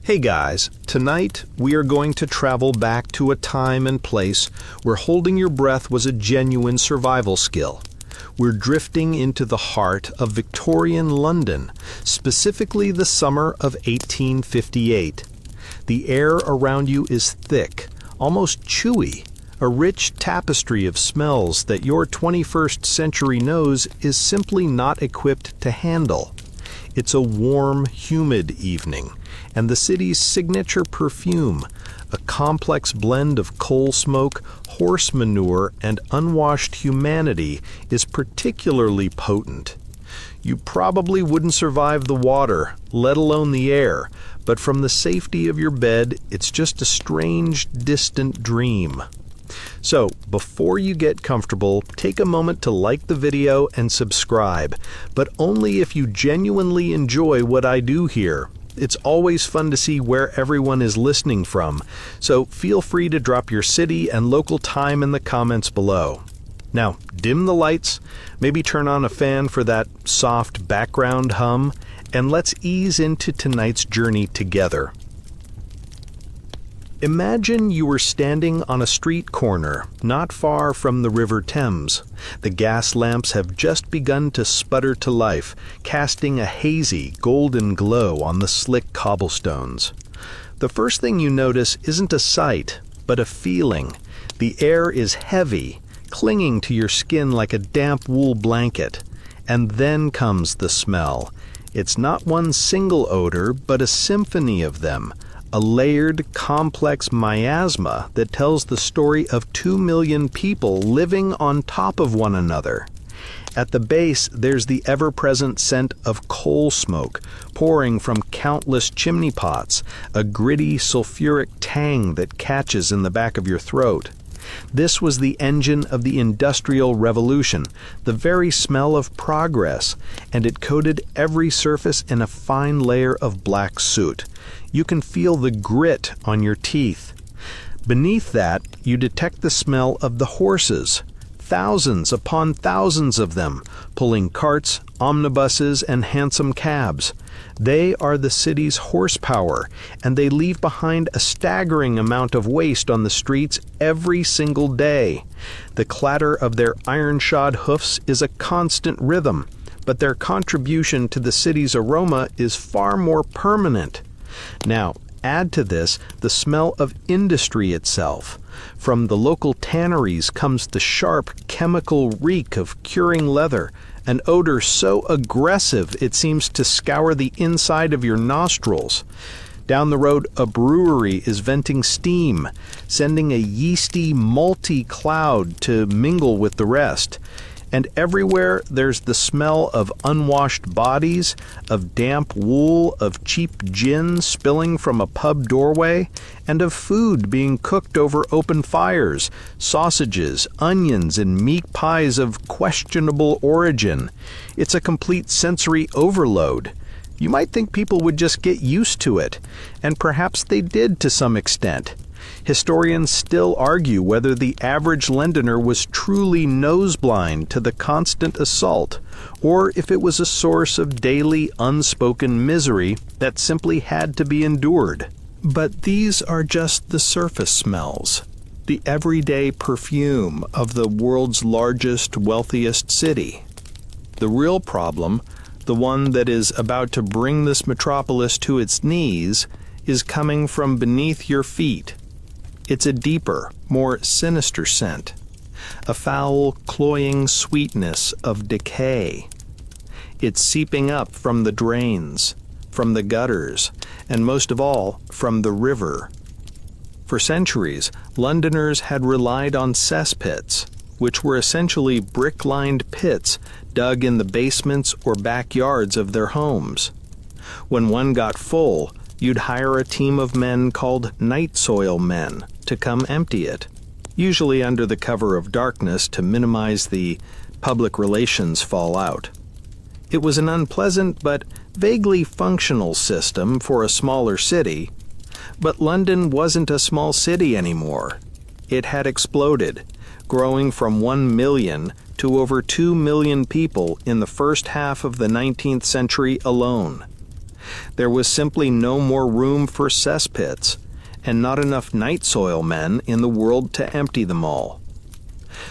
Hey guys, tonight we are going to travel back to a time and place where holding your breath was a genuine survival skill. We're drifting into the heart of Victorian London, specifically the summer of 1858. The air around you is thick, almost chewy, a rich tapestry of smells that your 21st century nose is simply not equipped to handle. It's a warm, humid evening, and the city's signature perfume, a complex blend of coal smoke, horse manure, and unwashed humanity, is particularly potent. You probably wouldn't survive the water, let alone the air, but from the safety of your bed, it's just a strange, distant dream. So, before you get comfortable, take a moment to like the video and subscribe, but only if you genuinely enjoy what I do here. It's always fun to see where everyone is listening from, so feel free to drop your city and local time in the comments below. Now, dim the lights, maybe turn on a fan for that soft background hum, and let's ease into tonight's journey together. Imagine you were standing on a street corner, not far from the River Thames. The gas lamps have just begun to sputter to life, casting a hazy, golden glow on the slick cobblestones. The first thing you notice isn't a sight, but a feeling. The air is heavy, clinging to your skin like a damp wool blanket. And then comes the smell. It's not one single odor, but a symphony of them. A layered, complex miasma that tells the story of 2 million people living on top of one another. At the base, there's the ever-present scent of coal smoke, pouring from countless chimney pots, a gritty, sulfuric tang that catches in the back of your throat. This was the engine of the Industrial Revolution, the very smell of progress, and it coated every surface in a fine layer of black soot. You can feel the grit on your teeth. Beneath that, you detect the smell of the horses, thousands upon thousands of them, pulling carts, omnibuses, and hansom cabs. They are the city's horsepower, and they leave behind a staggering amount of waste on the streets every single day. The clatter of their iron-shod hoofs is a constant rhythm, but their contribution to the city's aroma is far more permanent. Now, add to this the smell of industry itself. From the local tanneries comes the sharp chemical reek of curing leather, an odor so aggressive it seems to scour the inside of your nostrils. Down the road, a brewery is venting steam, sending a yeasty, malty cloud to mingle with the rest. And everywhere there's the smell of unwashed bodies, of damp wool, of cheap gin spilling from a pub doorway, and of food being cooked over open fires, sausages, onions, and meat pies of questionable origin. It's a complete sensory overload. You might think people would just get used to it, and perhaps they did to some extent. Historians still argue whether the average Londoner was truly nose-blind to the constant assault, or if it was a source of daily unspoken misery that simply had to be endured. But these are just the surface smells, the everyday perfume of the world's largest, wealthiest city. The real problem, the one that is about to bring this metropolis to its knees, is coming from beneath your feet. It's a deeper, more sinister scent, a foul, cloying sweetness of decay. It's seeping up from the drains, from the gutters, and most of all, from the river. For centuries, Londoners had relied on cesspits, which were essentially brick-lined pits dug in the basements or backyards of their homes. When one got full, you'd hire a team of men called night soil men to come empty it, usually under the cover of darkness to minimize the public relations fallout. It was an unpleasant but vaguely functional system for a smaller city, but London wasn't a small city anymore. It had exploded, growing from 1 million to over 2 million people in the first half of the 19th century alone. There was simply no more room for cesspits, and not enough night soil men in the world to empty them all.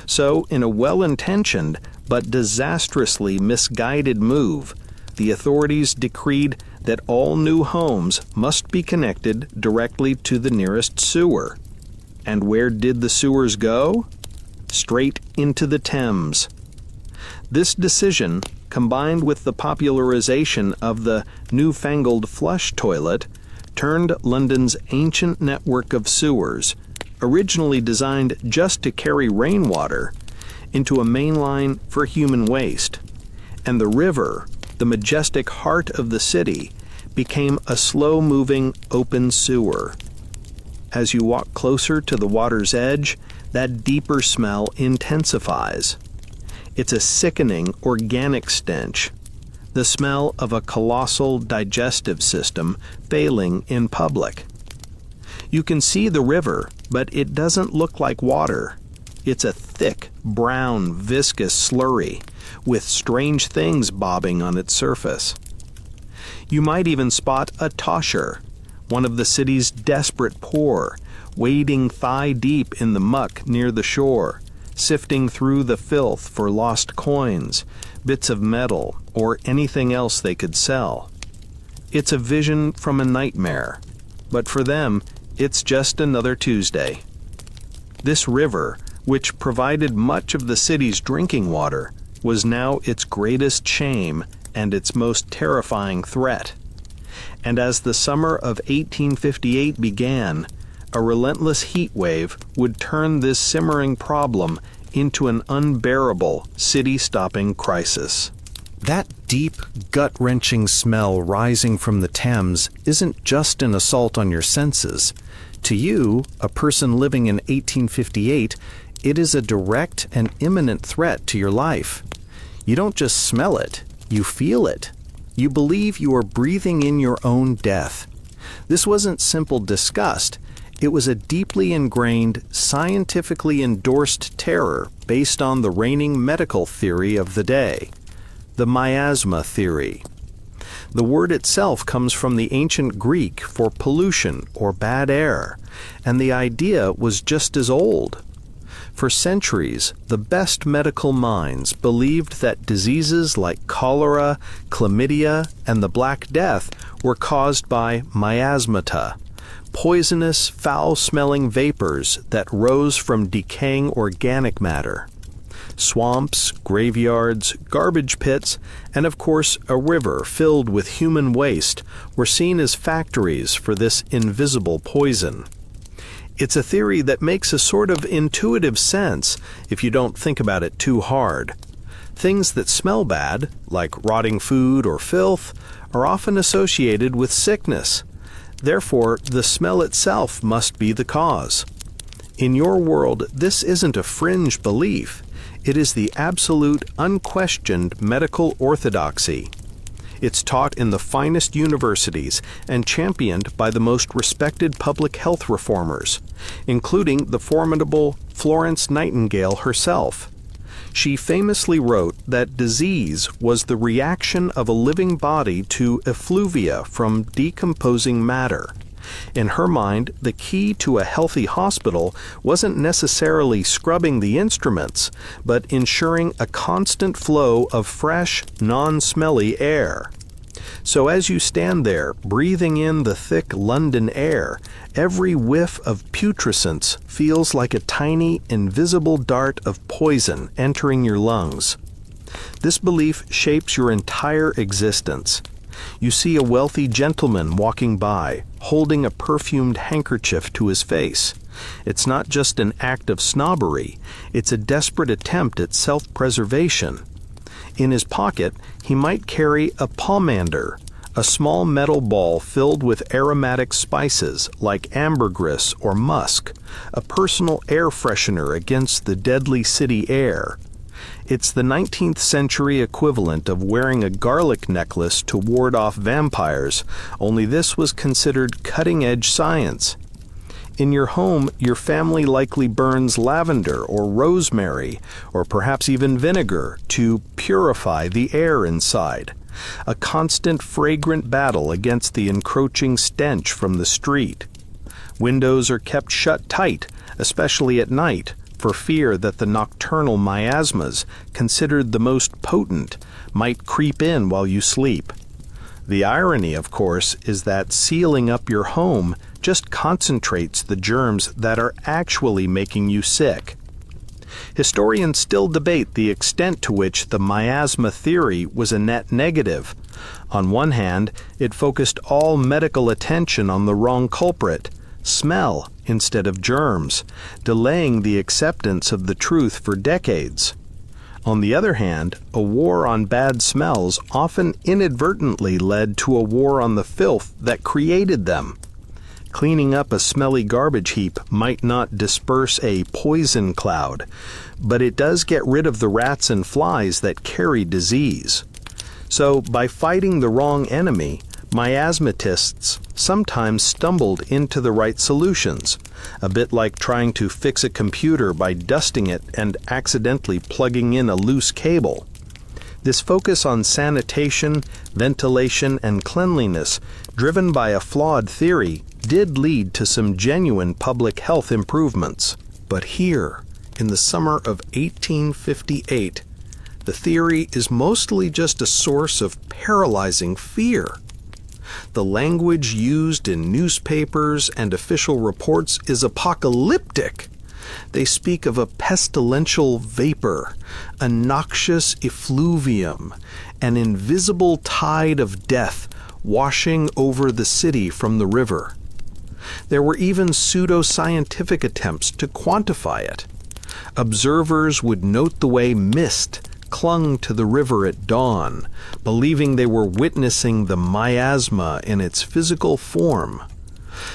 So, in a well-intentioned but disastrously misguided move, the authorities decreed that all new homes must be connected directly to the nearest sewer. And where did the sewers go? Straight into the Thames. This decision, combined with the popularization of the newfangled flush toilet, turned London's ancient network of sewers, originally designed just to carry rainwater, into a main line for human waste. And the river, the majestic heart of the city, became a slow-moving open sewer. As you walk closer to the water's edge, that deeper smell intensifies. It's a sickening organic stench, the smell of a colossal digestive system failing in public. You can see the river, but it doesn't look like water. It's a thick, brown, viscous slurry, with strange things bobbing on its surface. You might even spot a tosher, one of the city's desperate poor, wading thigh-deep in the muck near the shore, sifting through the filth for lost coins, bits of metal, or anything else they could sell. It's a vision from a nightmare, but for them, it's just another Tuesday. This river, which provided much of the city's drinking water, was now its greatest shame and its most terrifying threat. And as the summer of 1858 began, a relentless heat wave would turn this simmering problem into an unbearable city-stopping crisis. That deep, gut-wrenching smell rising from the Thames isn't just an assault on your senses. To you, a person living in 1858, it is a direct and imminent threat to your life. You don't just smell it, you feel it. You believe you are breathing in your own death. This wasn't simple disgust. It was a deeply ingrained, scientifically endorsed terror based on the reigning medical theory of the day, the miasma theory. The word itself comes from the ancient Greek for pollution or bad air, and the idea was just as old. For centuries, the best medical minds believed that diseases like cholera, chlamydia, and the Black Death were caused by miasmata, poisonous, foul-smelling vapors that rose from decaying organic matter. Swamps, graveyards, garbage pits, and of course a river filled with human waste were seen as factories for this invisible poison. It's a theory that makes a sort of intuitive sense if you don't think about it too hard. Things that smell bad, like rotting food or filth, are often associated with sickness. Therefore, the smell itself must be the cause. In your world, this isn't a fringe belief. It is the absolute, unquestioned medical orthodoxy. It's taught in the finest universities and championed by the most respected public health reformers, including the formidable Florence Nightingale herself. She famously wrote that disease was the reaction of a living body to effluvia from decomposing matter. In her mind, the key to a healthy hospital wasn't necessarily scrubbing the instruments, but ensuring a constant flow of fresh, non-smelly air. So as you stand there, breathing in the thick London air, every whiff of putrescence feels like a tiny, invisible dart of poison entering your lungs. This belief shapes your entire existence. You see a wealthy gentleman walking by, holding a perfumed handkerchief to his face. It's not just an act of snobbery, it's a desperate attempt at self-preservation. In his pocket, he might carry a pomander, a small metal ball filled with aromatic spices like ambergris or musk, a personal air freshener against the deadly city air. It's the 19th century equivalent of wearing a garlic necklace to ward off vampires, only this was considered cutting-edge science. In your home, your family likely burns lavender or rosemary, or perhaps even vinegar, to purify the air inside, a constant fragrant battle against the encroaching stench from the street. Windows are kept shut tight, especially at night, for fear that the nocturnal miasmas, considered the most potent, might creep in while you sleep. The irony, of course, is that sealing up your home just concentrates the germs that are actually making you sick. Historians still debate the extent to which the miasma theory was a net negative. On one hand, it focused all medical attention on the wrong culprit, smell instead of germs, delaying the acceptance of the truth for decades. On the other hand, a war on bad smells often inadvertently led to a war on the filth that created them. Cleaning up a smelly garbage heap might not disperse a poison cloud, but it does get rid of the rats and flies that carry disease. So, by fighting the wrong enemy, miasmatists sometimes stumbled into the right solutions, a bit like trying to fix a computer by dusting it and accidentally plugging in a loose cable. This focus on sanitation, ventilation, and cleanliness, driven by a flawed theory, did lead to some genuine public health improvements. But here, in the summer of 1858, the theory is mostly just a source of paralyzing fear. The language used in newspapers and official reports is apocalyptic. They speak of a pestilential vapor, a noxious effluvium, an invisible tide of death washing over the city from the river. There were even pseudo-scientific attempts to quantify it. Observers would note the way mist clung to the river at dawn, believing they were witnessing the miasma in its physical form.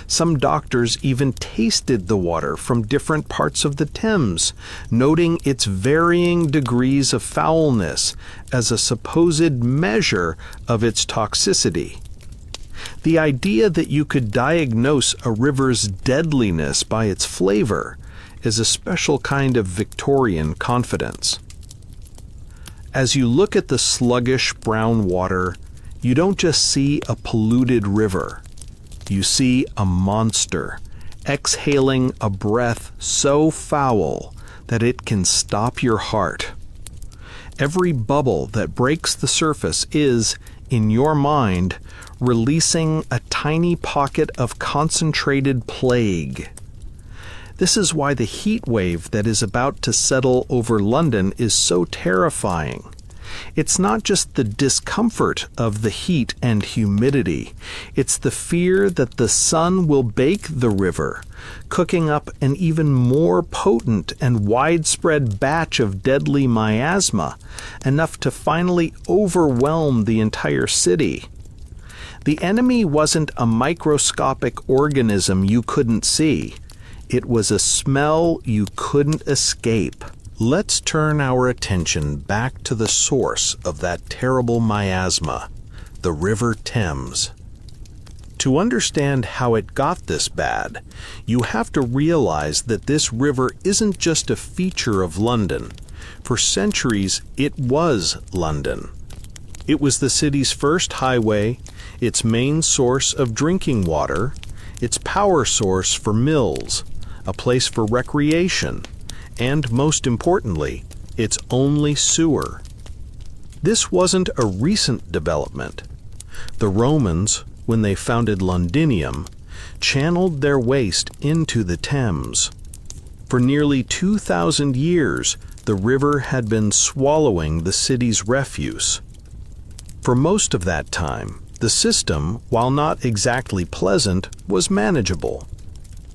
Some doctors even tasted the water from different parts of the Thames, noting its varying degrees of foulness as a supposed measure of its toxicity. The idea that you could diagnose a river's deadliness by its flavor is a special kind of Victorian confidence. As you look at the sluggish brown water, you don't just see a polluted river. You see a monster, exhaling a breath so foul that it can stop your heart. Every bubble that breaks the surface is, in your mind, releasing a tiny pocket of concentrated plague. This is why the heat wave that is about to settle over London is so terrifying. It's not just the discomfort of the heat and humidity. It's the fear that the sun will bake the river, cooking up an even more potent and widespread batch of deadly miasma, enough to finally overwhelm the entire city. The enemy wasn't a microscopic organism you couldn't see. It was a smell you couldn't escape. Let's turn our attention back to the source of that terrible miasma, the River Thames. To understand how it got this bad, you have to realize that this river isn't just a feature of London. For centuries, it was London. It was the city's first highway, its main source of drinking water, its power source for mills, a place for recreation, and most importantly, its only sewer. This wasn't a recent development. The Romans, when they founded Londinium, channeled their waste into the Thames. For nearly 2,000 years, the river had been swallowing the city's refuse. For most of that time, the system, while not exactly pleasant, was manageable.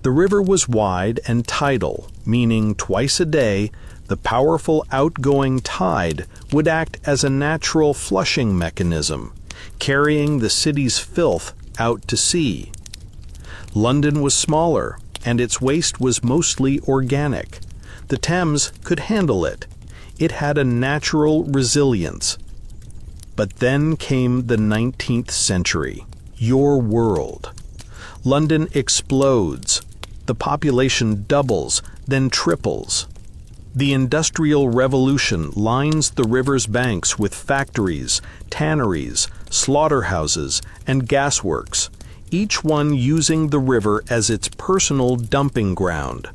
The river was wide and tidal, meaning twice a day, the powerful outgoing tide would act as a natural flushing mechanism, carrying the city's filth out to sea. London was smaller, and its waste was mostly organic. The Thames could handle it. It had a natural resilience. But then came the 19th century, your world. London explodes. The population doubles, then triples. The Industrial Revolution lines the river's banks with factories, tanneries, slaughterhouses, and gasworks, each one using the river as its personal dumping ground.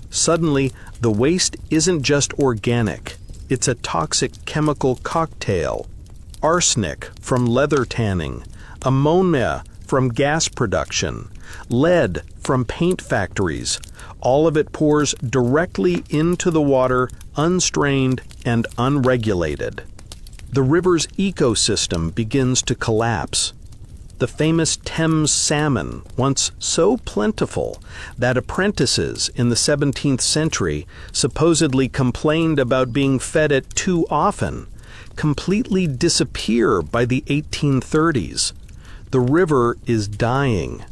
Suddenly, the waste isn't just organic, it's a toxic chemical cocktail. Arsenic from leather tanning, ammonia from gas production, lead from paint factories. All of it pours directly into the water, unstrained and unregulated. The river's ecosystem begins to collapse. The famous Thames salmon, once so plentiful that apprentices in the 17th century supposedly complained about being fed it too often, completely disappear by the 1830s. The river is dying.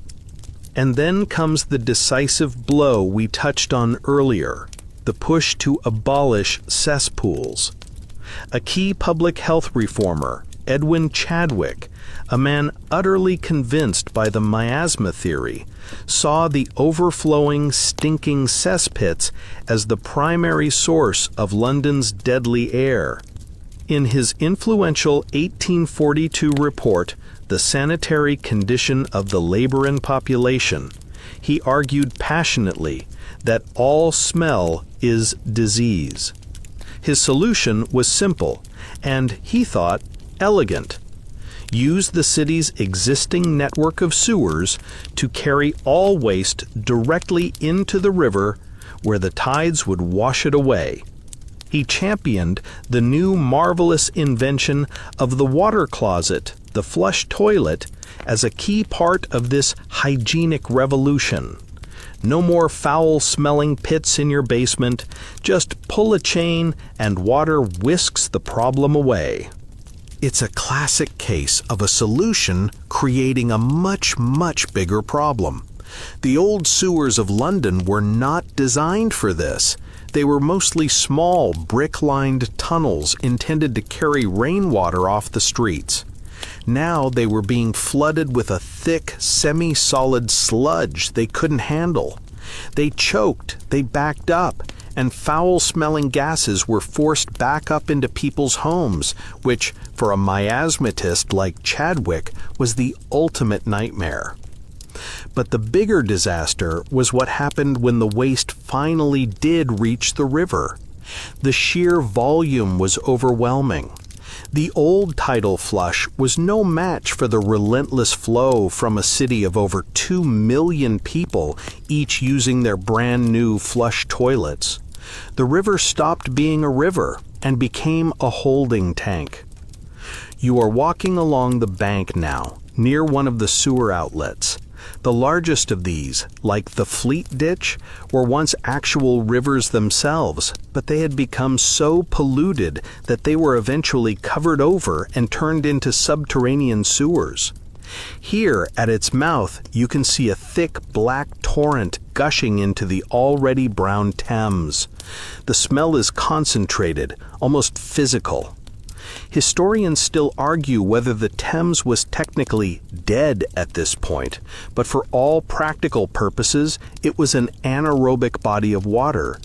And then comes the decisive blow we touched on earlier, the push to abolish cesspools. A key public health reformer, Edwin Chadwick, a man utterly convinced by the miasma theory, saw the overflowing, stinking cesspits as the primary source of London's deadly air. In his influential 1842 report, The Sanitary Condition of the Labouring Population, he argued passionately that all smell is disease. His solution was simple, and, he thought, elegant. Use the city's existing network of sewers to carry all waste directly into the river where the tides would wash it away. He championed the new marvelous invention of the water closet, the flush toilet, as a key part of this hygienic revolution. No more foul-smelling pits in your basement, just pull a chain and water whisks the problem away. It's a classic case of a solution creating a much, much bigger problem. The old sewers of London were not designed for this. They were mostly small, brick-lined tunnels intended to carry rainwater off the streets. Now they were being flooded with a thick, semi-solid sludge they couldn't handle. They choked, they backed up, and foul-smelling gases were forced back up into people's homes, which, for a miasmatist like Chadwick, was the ultimate nightmare. But the bigger disaster was what happened when the waste finally did reach the river. The sheer volume was overwhelming. The old tidal flush was no match for the relentless flow from a city of over 2 million people, each using their brand new flush toilets. The river stopped being a river and became a holding tank. You are walking along the bank now, near one of the sewer outlets. The largest of these, like the Fleet Ditch, were once actual rivers themselves, but they had become so polluted that they were eventually covered over and turned into subterranean sewers. Here, at its mouth, you can see a thick black torrent gushing into the already brown Thames. The smell is concentrated, almost physical. Historians still argue whether the Thames was technically dead at this point, but for all practical purposes, it was an anaerobic body of water.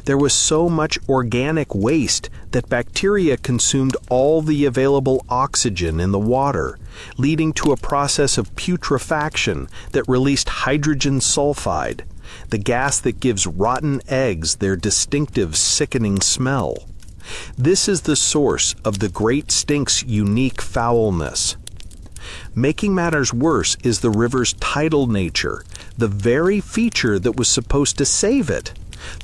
There was so much organic waste that bacteria consumed all the available oxygen in the water, leading to a process of putrefaction that released hydrogen sulfide, the gas that gives rotten eggs their distinctive sickening smell. This is the source of the Great Stink's unique foulness. Making matters worse is the river's tidal nature, the very feature that was supposed to save it.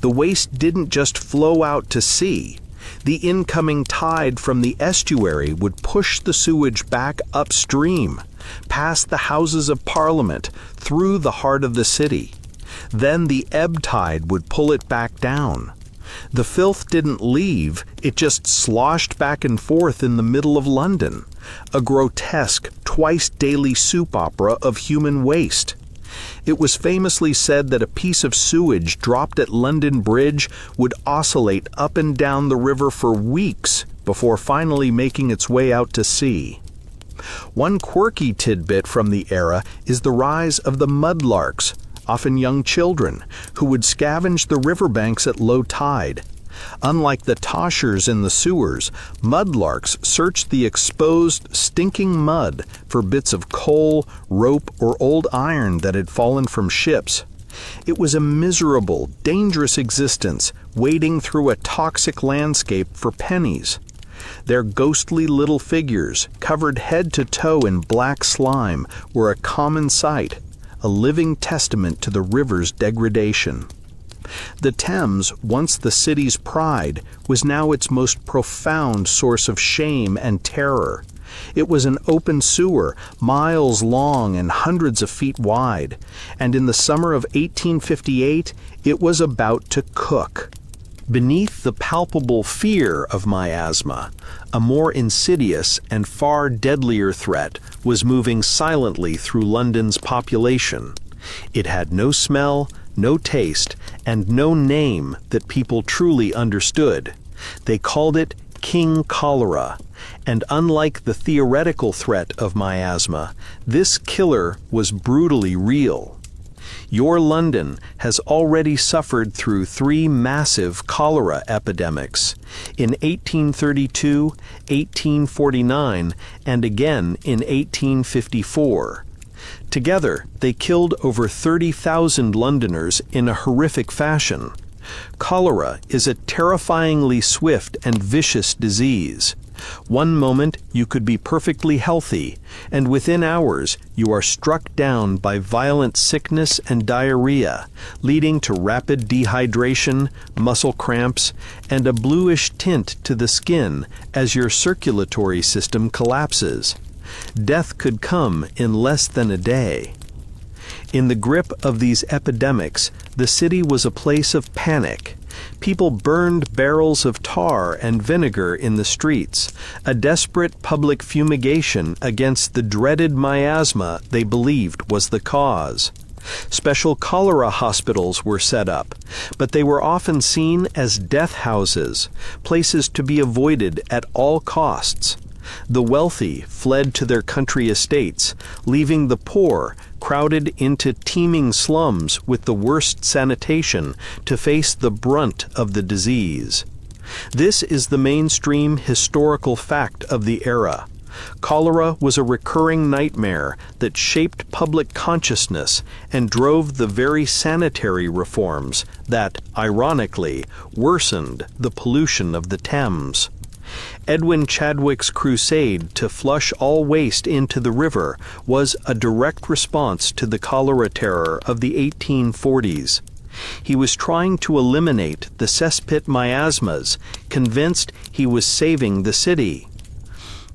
The waste didn't just flow out to sea. The incoming tide from the estuary would push the sewage back upstream, past the Houses of Parliament, through the heart of the city. Then the ebb tide would pull it back down. The filth didn't leave, it just sloshed back and forth in the middle of London, a grotesque, twice-daily soup opera of human waste. It was famously said that a piece of sewage dropped at London Bridge would oscillate up and down the river for weeks before finally making its way out to sea. One quirky tidbit from the era is the rise of the mudlarks, often young children, who would scavenge the riverbanks at low tide. Unlike the toshers in the sewers, mudlarks searched the exposed, stinking mud for bits of coal, rope, or old iron that had fallen from ships. It was a miserable, dangerous existence, wading through a toxic landscape for pennies. Their ghostly little figures, covered head to toe in black slime, were a common sight, a living testament to the river's degradation. The Thames, once the city's pride, was now its most profound source of shame and terror. It was an open sewer, miles long and hundreds of feet wide, and in the summer of 1858 it was about to cook. Beneath the palpable fear of miasma, a more insidious and far deadlier threat was moving silently through London's population. It had no smell, no taste, and no name that people truly understood. They called it King Cholera, and unlike the theoretical threat of miasma, this killer was brutally real. Your London has already suffered through 3 massive cholera epidemics, in 1832, 1849, and again in 1854. Together, they killed over 30,000 Londoners in a horrific fashion. Cholera is a terrifyingly swift and vicious disease. One moment you could be perfectly healthy, and within hours you are struck down by violent sickness and diarrhea, leading to rapid dehydration, muscle cramps, and a bluish tint to the skin as your circulatory system collapses. Death could come in less than a day. In the grip of these epidemics, the city was a place of panic. People burned barrels of tar and vinegar in the streets, a desperate public fumigation against the dreaded miasma they believed was the cause. Special cholera hospitals were set up, but they were often seen as death houses, places to be avoided at all costs. The wealthy fled to their country estates, leaving the poor crowded into teeming slums with the worst sanitation to face the brunt of the disease. This is the mainstream historical fact of the era. Cholera was a recurring nightmare that shaped public consciousness and drove the very sanitary reforms that, ironically, worsened the pollution of the Thames. Edwin Chadwick's crusade to flush all waste into the river was a direct response to the cholera terror of the 1840s. He was trying to eliminate the cesspit miasmas, convinced he was saving the city.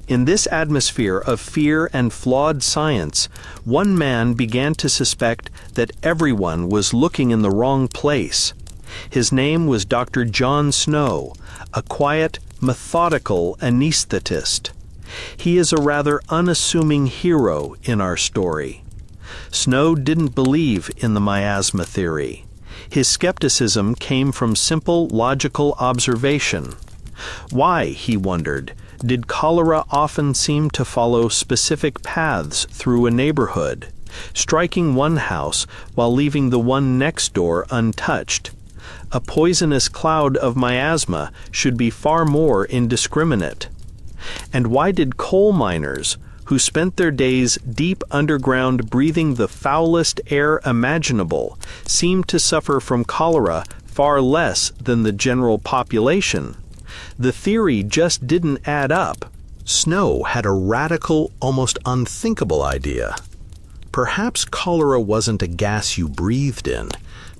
In this atmosphere of fear and flawed science, one man began to suspect that everyone was looking in the wrong place. His name was Dr. John Snow, a quiet, methodical anesthetist. He is a rather unassuming hero in our story. Snow didn't believe in the miasma theory. His skepticism came from simple logical observation. Why, he wondered, did cholera often seem to follow specific paths through a neighborhood, striking one house while leaving the one next door untouched? A poisonous cloud of miasma should be far more indiscriminate. And why did coal miners, who spent their days deep underground breathing the foulest air imaginable, seem to suffer from cholera far less than the general population? The theory just didn't add up. Snow had a radical, almost unthinkable idea. Perhaps cholera wasn't a gas you breathed in,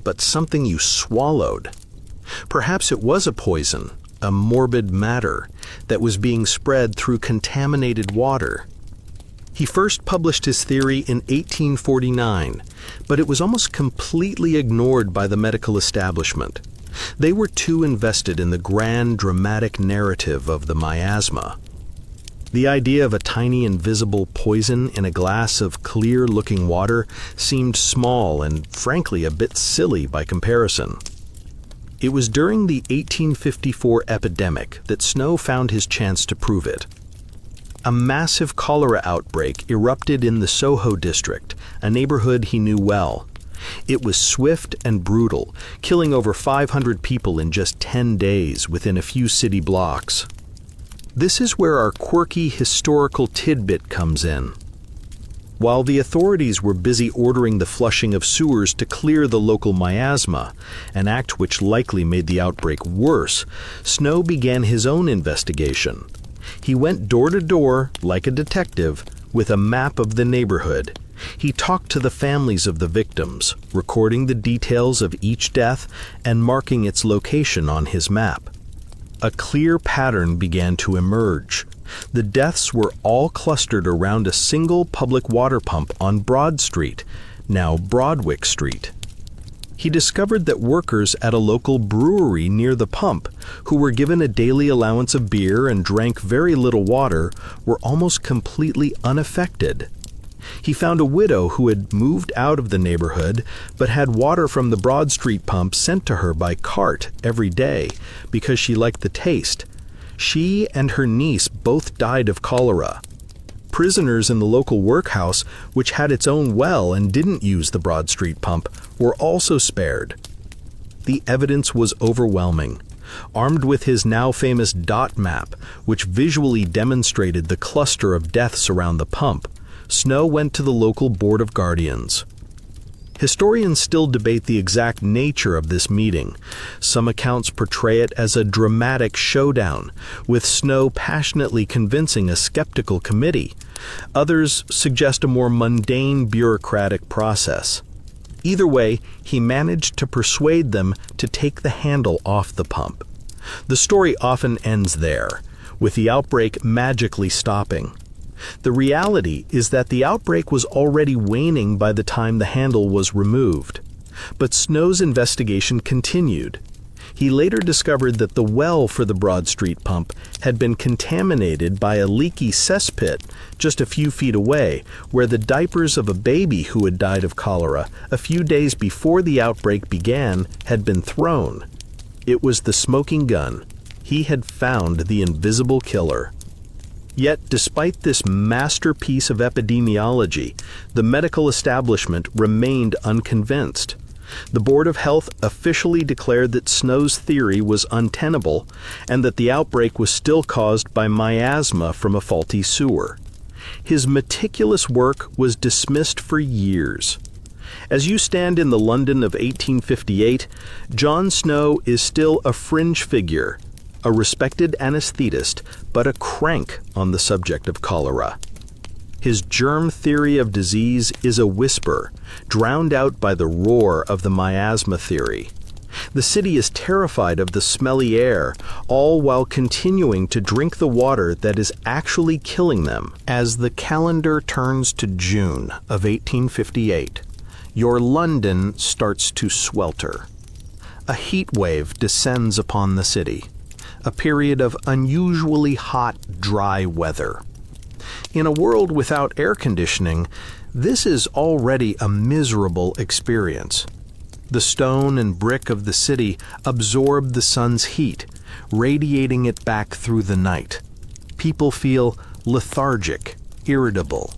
but something you swallowed. Perhaps it was a poison, a morbid matter, that was being spread through contaminated water. He first published his theory in 1849, but it was almost completely ignored by the medical establishment. They were too invested in the grand, dramatic narrative of the miasma. The idea of a tiny invisible poison in a glass of clear-looking water seemed small and, frankly, a bit silly by comparison. It was during the 1854 epidemic that Snow found his chance to prove it. A massive cholera outbreak erupted in the Soho district, a neighborhood he knew well. It was swift and brutal, killing over 500 people in just 10 days within a few city blocks. This is where our quirky historical tidbit comes in. While the authorities were busy ordering the flushing of sewers to clear the local miasma, an act which likely made the outbreak worse, Snow began his own investigation. He went door to door, like a detective, with a map of the neighborhood. He talked to the families of the victims, recording the details of each death and marking its location on his map. A clear pattern began to emerge. The deaths were all clustered around a single public water pump on Broad Street, now Broadwick Street. He discovered that workers at a local brewery near the pump, who were given a daily allowance of beer and drank very little water, were almost completely unaffected. He found a widow who had moved out of the neighborhood but had water from the Broad Street pump sent to her by cart every day because she liked the taste. She and her niece both died of cholera. Prisoners in the local workhouse, which had its own well and didn't use the Broad Street pump, were also spared. The evidence was overwhelming. Armed with his now famous dot map, which visually demonstrated the cluster of deaths around the pump, Snow went to the local Board of Guardians. Historians still debate the exact nature of this meeting. Some accounts portray it as a dramatic showdown, with Snow passionately convincing a skeptical committee. Others suggest a more mundane bureaucratic process. Either way, he managed to persuade them to take the handle off the pump. The story often ends there, with the outbreak magically stopping. The reality is that the outbreak was already waning by the time the handle was removed. But Snow's investigation continued. He later discovered that the well for the Broad Street pump had been contaminated by a leaky cesspit just a few feet away, where the diapers of a baby who had died of cholera a few days before the outbreak began had been thrown. It was the smoking gun. He had found the invisible killer. Yet, despite this masterpiece of epidemiology, the medical establishment remained unconvinced. The Board of Health officially declared that Snow's theory was untenable and that the outbreak was still caused by miasma from a faulty sewer. His meticulous work was dismissed for years. As you stand in the London of 1858, John Snow is still a fringe figure, a respected anesthetist, but a crank on the subject of cholera. His germ theory of disease is a whisper, drowned out by the roar of the miasma theory. The city is terrified of the smelly air, all while continuing to drink the water that is actually killing them. As the calendar turns to June of 1858, your London starts to swelter. A heat wave descends upon the city, a period of unusually hot, dry weather. In a world without air conditioning, this is already a miserable experience. The stone and brick of the city absorb the sun's heat, radiating it back through the night. People feel lethargic, irritable.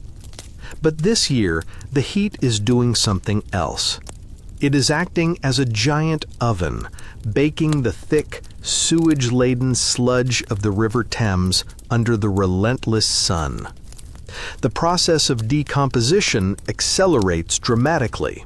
But this year, the heat is doing something else. It is acting as a giant oven, baking the thick, sewage-laden sludge of the River Thames under the relentless sun. The process of decomposition accelerates dramatically.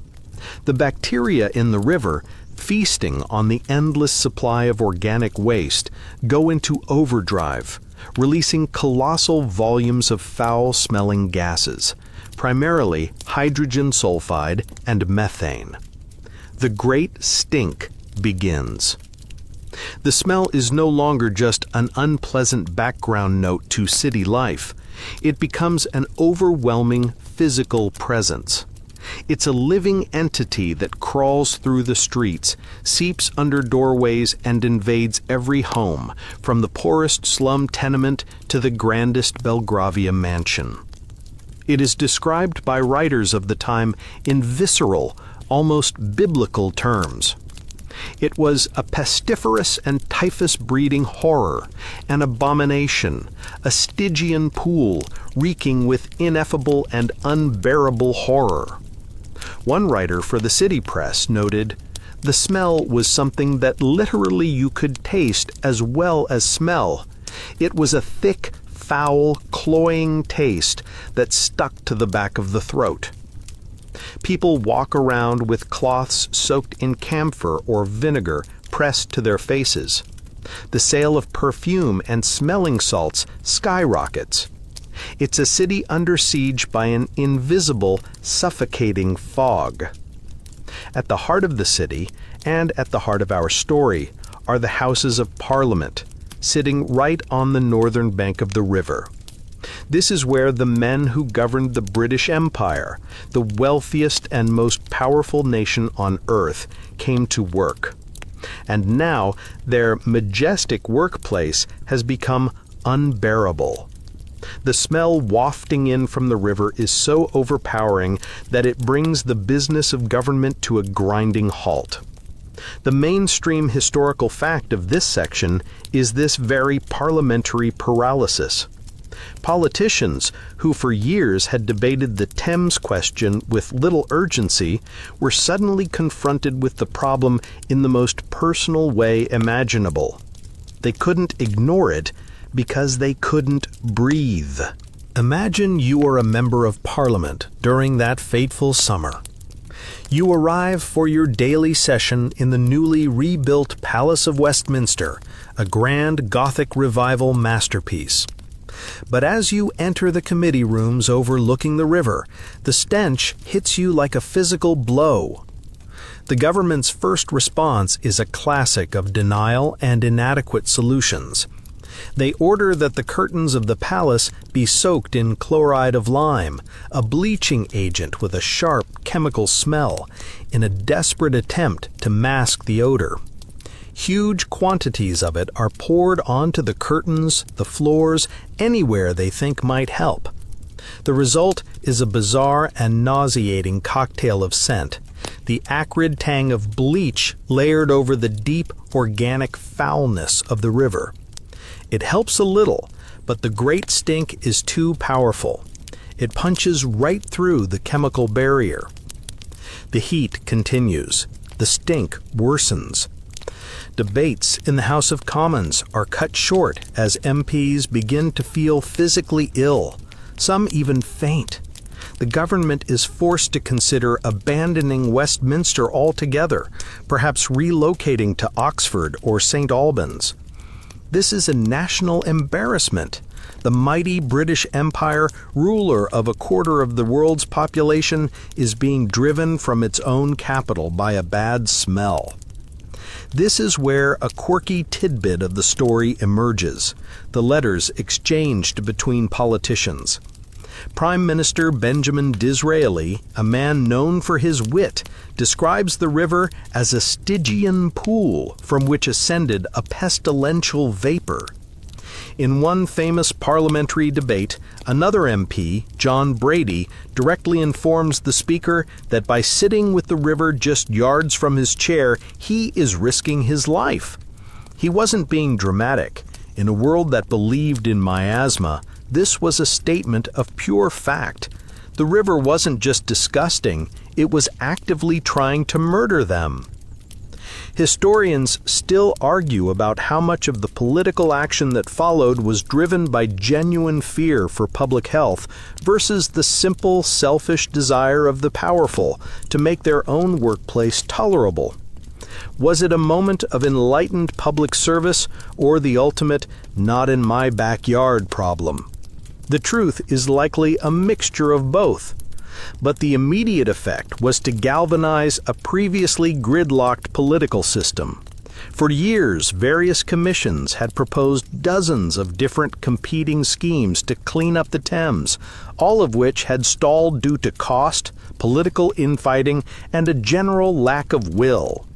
The bacteria in the river, feasting on the endless supply of organic waste, go into overdrive, releasing colossal volumes of foul-smelling gases, primarily hydrogen sulfide and methane. The great stink begins. The smell is no longer just an unpleasant background note to city life. It becomes an overwhelming physical presence. It's a living entity that crawls through the streets, seeps under doorways, and invades every home, from the poorest slum tenement to the grandest Belgravia mansion. It is described by writers of the time in visceral, almost biblical terms. It was a pestiferous and typhus-breeding horror, an abomination, a Stygian pool reeking with ineffable and unbearable horror. One writer for the city press noted, "The smell was something that literally you could taste as well as smell. It was a thick, foul, cloying taste that stuck to the back of the throat." People walk around with cloths soaked in camphor or vinegar pressed to their faces. The sale of perfume and smelling salts skyrockets. It's a city under siege by an invisible, suffocating fog. At the heart of the city, and at the heart of our story, are the Houses of Parliament, sitting right on the northern bank of the river. This is where the men who governed the British Empire, the wealthiest and most powerful nation on earth, came to work. And now their majestic workplace has become unbearable. The smell wafting in from the river is so overpowering that it brings the business of government to a grinding halt. The mainstream historical fact of this section is this very parliamentary paralysis. Politicians, who for years had debated the Thames question with little urgency, were suddenly confronted with the problem in the most personal way imaginable. They couldn't ignore it because they couldn't breathe. Imagine you are a member of Parliament during that fateful summer. You arrive for your daily session in the newly rebuilt Palace of Westminster, a grand Gothic revival masterpiece. But as you enter the committee rooms overlooking the river, the stench hits you like a physical blow. The government's first response is a classic of denial and inadequate solutions. They order that the curtains of the palace be soaked in chloride of lime, a bleaching agent with a sharp chemical smell, in a desperate attempt to mask the odor. Huge quantities of it are poured onto the curtains, the floors, anywhere they think might help. The result is a bizarre and nauseating cocktail of scent, the acrid tang of bleach layered over the deep organic foulness of the river. It helps a little, but the great stink is too powerful. It punches right through the chemical barrier. The heat continues. The stink worsens. Debates in the House of Commons are cut short as MPs begin to feel physically ill. Some even faint. The government is forced to consider abandoning Westminster altogether, perhaps relocating to Oxford or St. Albans. This is a national embarrassment. The mighty British Empire, ruler of a quarter of the world's population, is being driven from its own capital by a bad smell. This is where a quirky tidbit of the story emerges, the letters exchanged between politicians. Prime Minister Benjamin Disraeli, a man known for his wit, describes the river as a Stygian pool from which ascended a pestilential vapor. In one famous parliamentary debate, another MP, John Brady, directly informs the Speaker that by sitting with the river just yards from his chair, he is risking his life. He wasn't being dramatic. In a world that believed in miasma, this was a statement of pure fact. The river wasn't just disgusting, it was actively trying to murder them. Historians still argue about how much of the political action that followed was driven by genuine fear for public health versus the simple, selfish desire of the powerful to make their own workplace tolerable. Was it a moment of enlightened public service or the ultimate "not in my backyard" problem? The truth is likely a mixture of both. But the immediate effect was to galvanize a previously gridlocked political system. For years, various commissions had proposed dozens of different competing schemes to clean up the Thames, all of which had stalled due to cost, political infighting, and a general lack of will.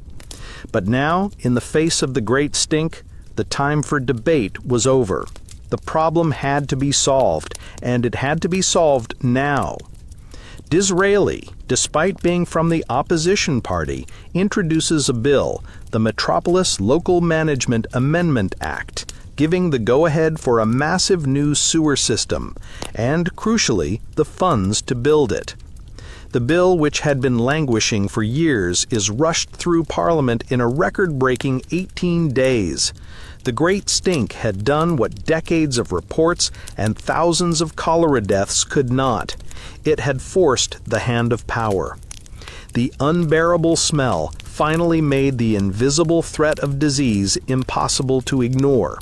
But now, in the face of the great stink, the time for debate was over. The problem had to be solved, and it had to be solved now. Disraeli, despite being from the opposition party, introduces a bill, the Metropolis Local Management Amendment Act, giving the go-ahead for a massive new sewer system, and, crucially, the funds to build it. The bill, which had been languishing for years, is rushed through Parliament in a record-breaking 18 days. The Great Stink had done what decades of reports and thousands of cholera deaths could not. It had forced the hand of power. The unbearable smell finally made the invisible threat of disease impossible to ignore.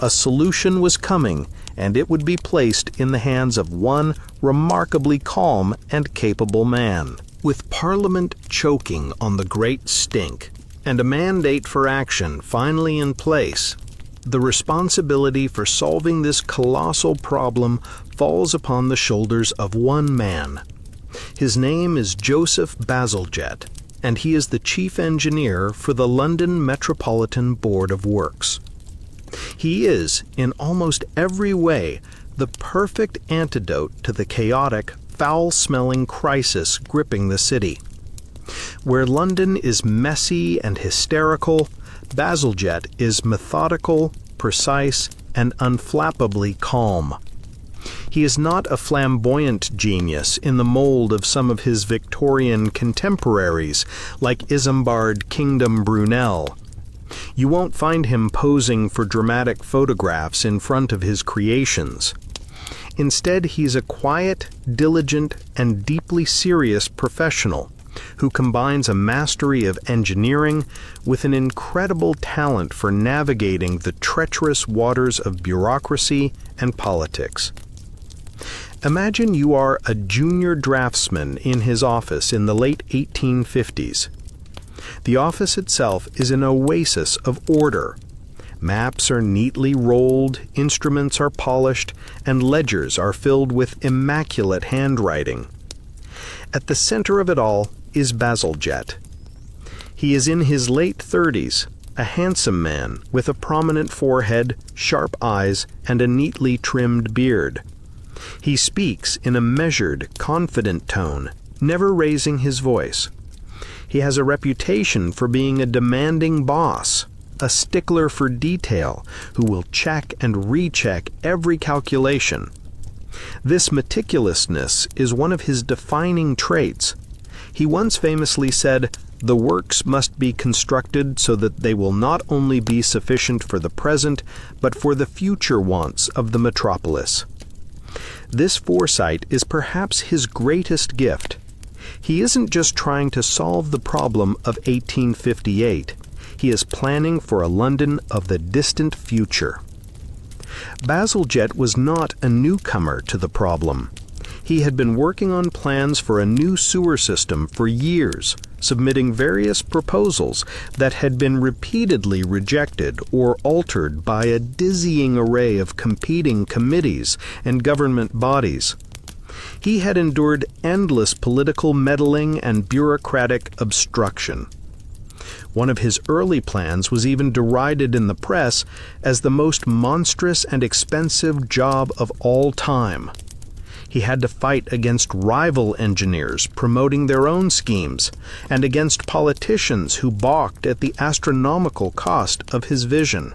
A solution was coming, and it would be placed in the hands of one remarkably calm and capable man. With Parliament choking on the Great Stink, and a mandate for action finally in place, the responsibility for solving this colossal problem falls upon the shoulders of one man. His name is Joseph Bazalgette, and he is the chief engineer for the London Metropolitan Board of Works. He is, in almost every way, the perfect antidote to the chaotic, foul-smelling crisis gripping the city. Where London is messy and hysterical, Bazalgette is methodical, precise, and unflappably calm. He is not a flamboyant genius in the mold of some of his Victorian contemporaries, like Isambard Kingdom Brunel. You won't find him posing for dramatic photographs in front of his creations. Instead, he's a quiet, diligent, and deeply serious professional who combines a mastery of engineering with an incredible talent for navigating the treacherous waters of bureaucracy and politics. Imagine you are a junior draftsman in his office in the late 1850s. The office itself is an oasis of order. Maps are neatly rolled, instruments are polished, and ledgers are filled with immaculate handwriting. At the center of it all is Bazalgette. He is in his late 30s, a handsome man with a prominent forehead, sharp eyes, and a neatly trimmed beard. He speaks in a measured, confident tone, never raising his voice. He has a reputation for being a demanding boss, a stickler for detail, who will check and recheck every calculation. This meticulousness is one of his defining traits. He once famously said, "The works must be constructed so that they will not only be sufficient for the present, but for the future wants of the metropolis." This foresight is perhaps his greatest gift. He isn't just trying to solve the problem of 1858. He is planning for a London of the distant future. Bazalgette was not a newcomer to the problem. He had been working on plans for a new sewer system for years, submitting various proposals that had been repeatedly rejected or altered by a dizzying array of competing committees and government bodies. He had endured endless political meddling and bureaucratic obstruction. One of his early plans was even derided in the press as the most monstrous and expensive job of all time. He had to fight against rival engineers promoting their own schemes, and against politicians who balked at the astronomical cost of his vision.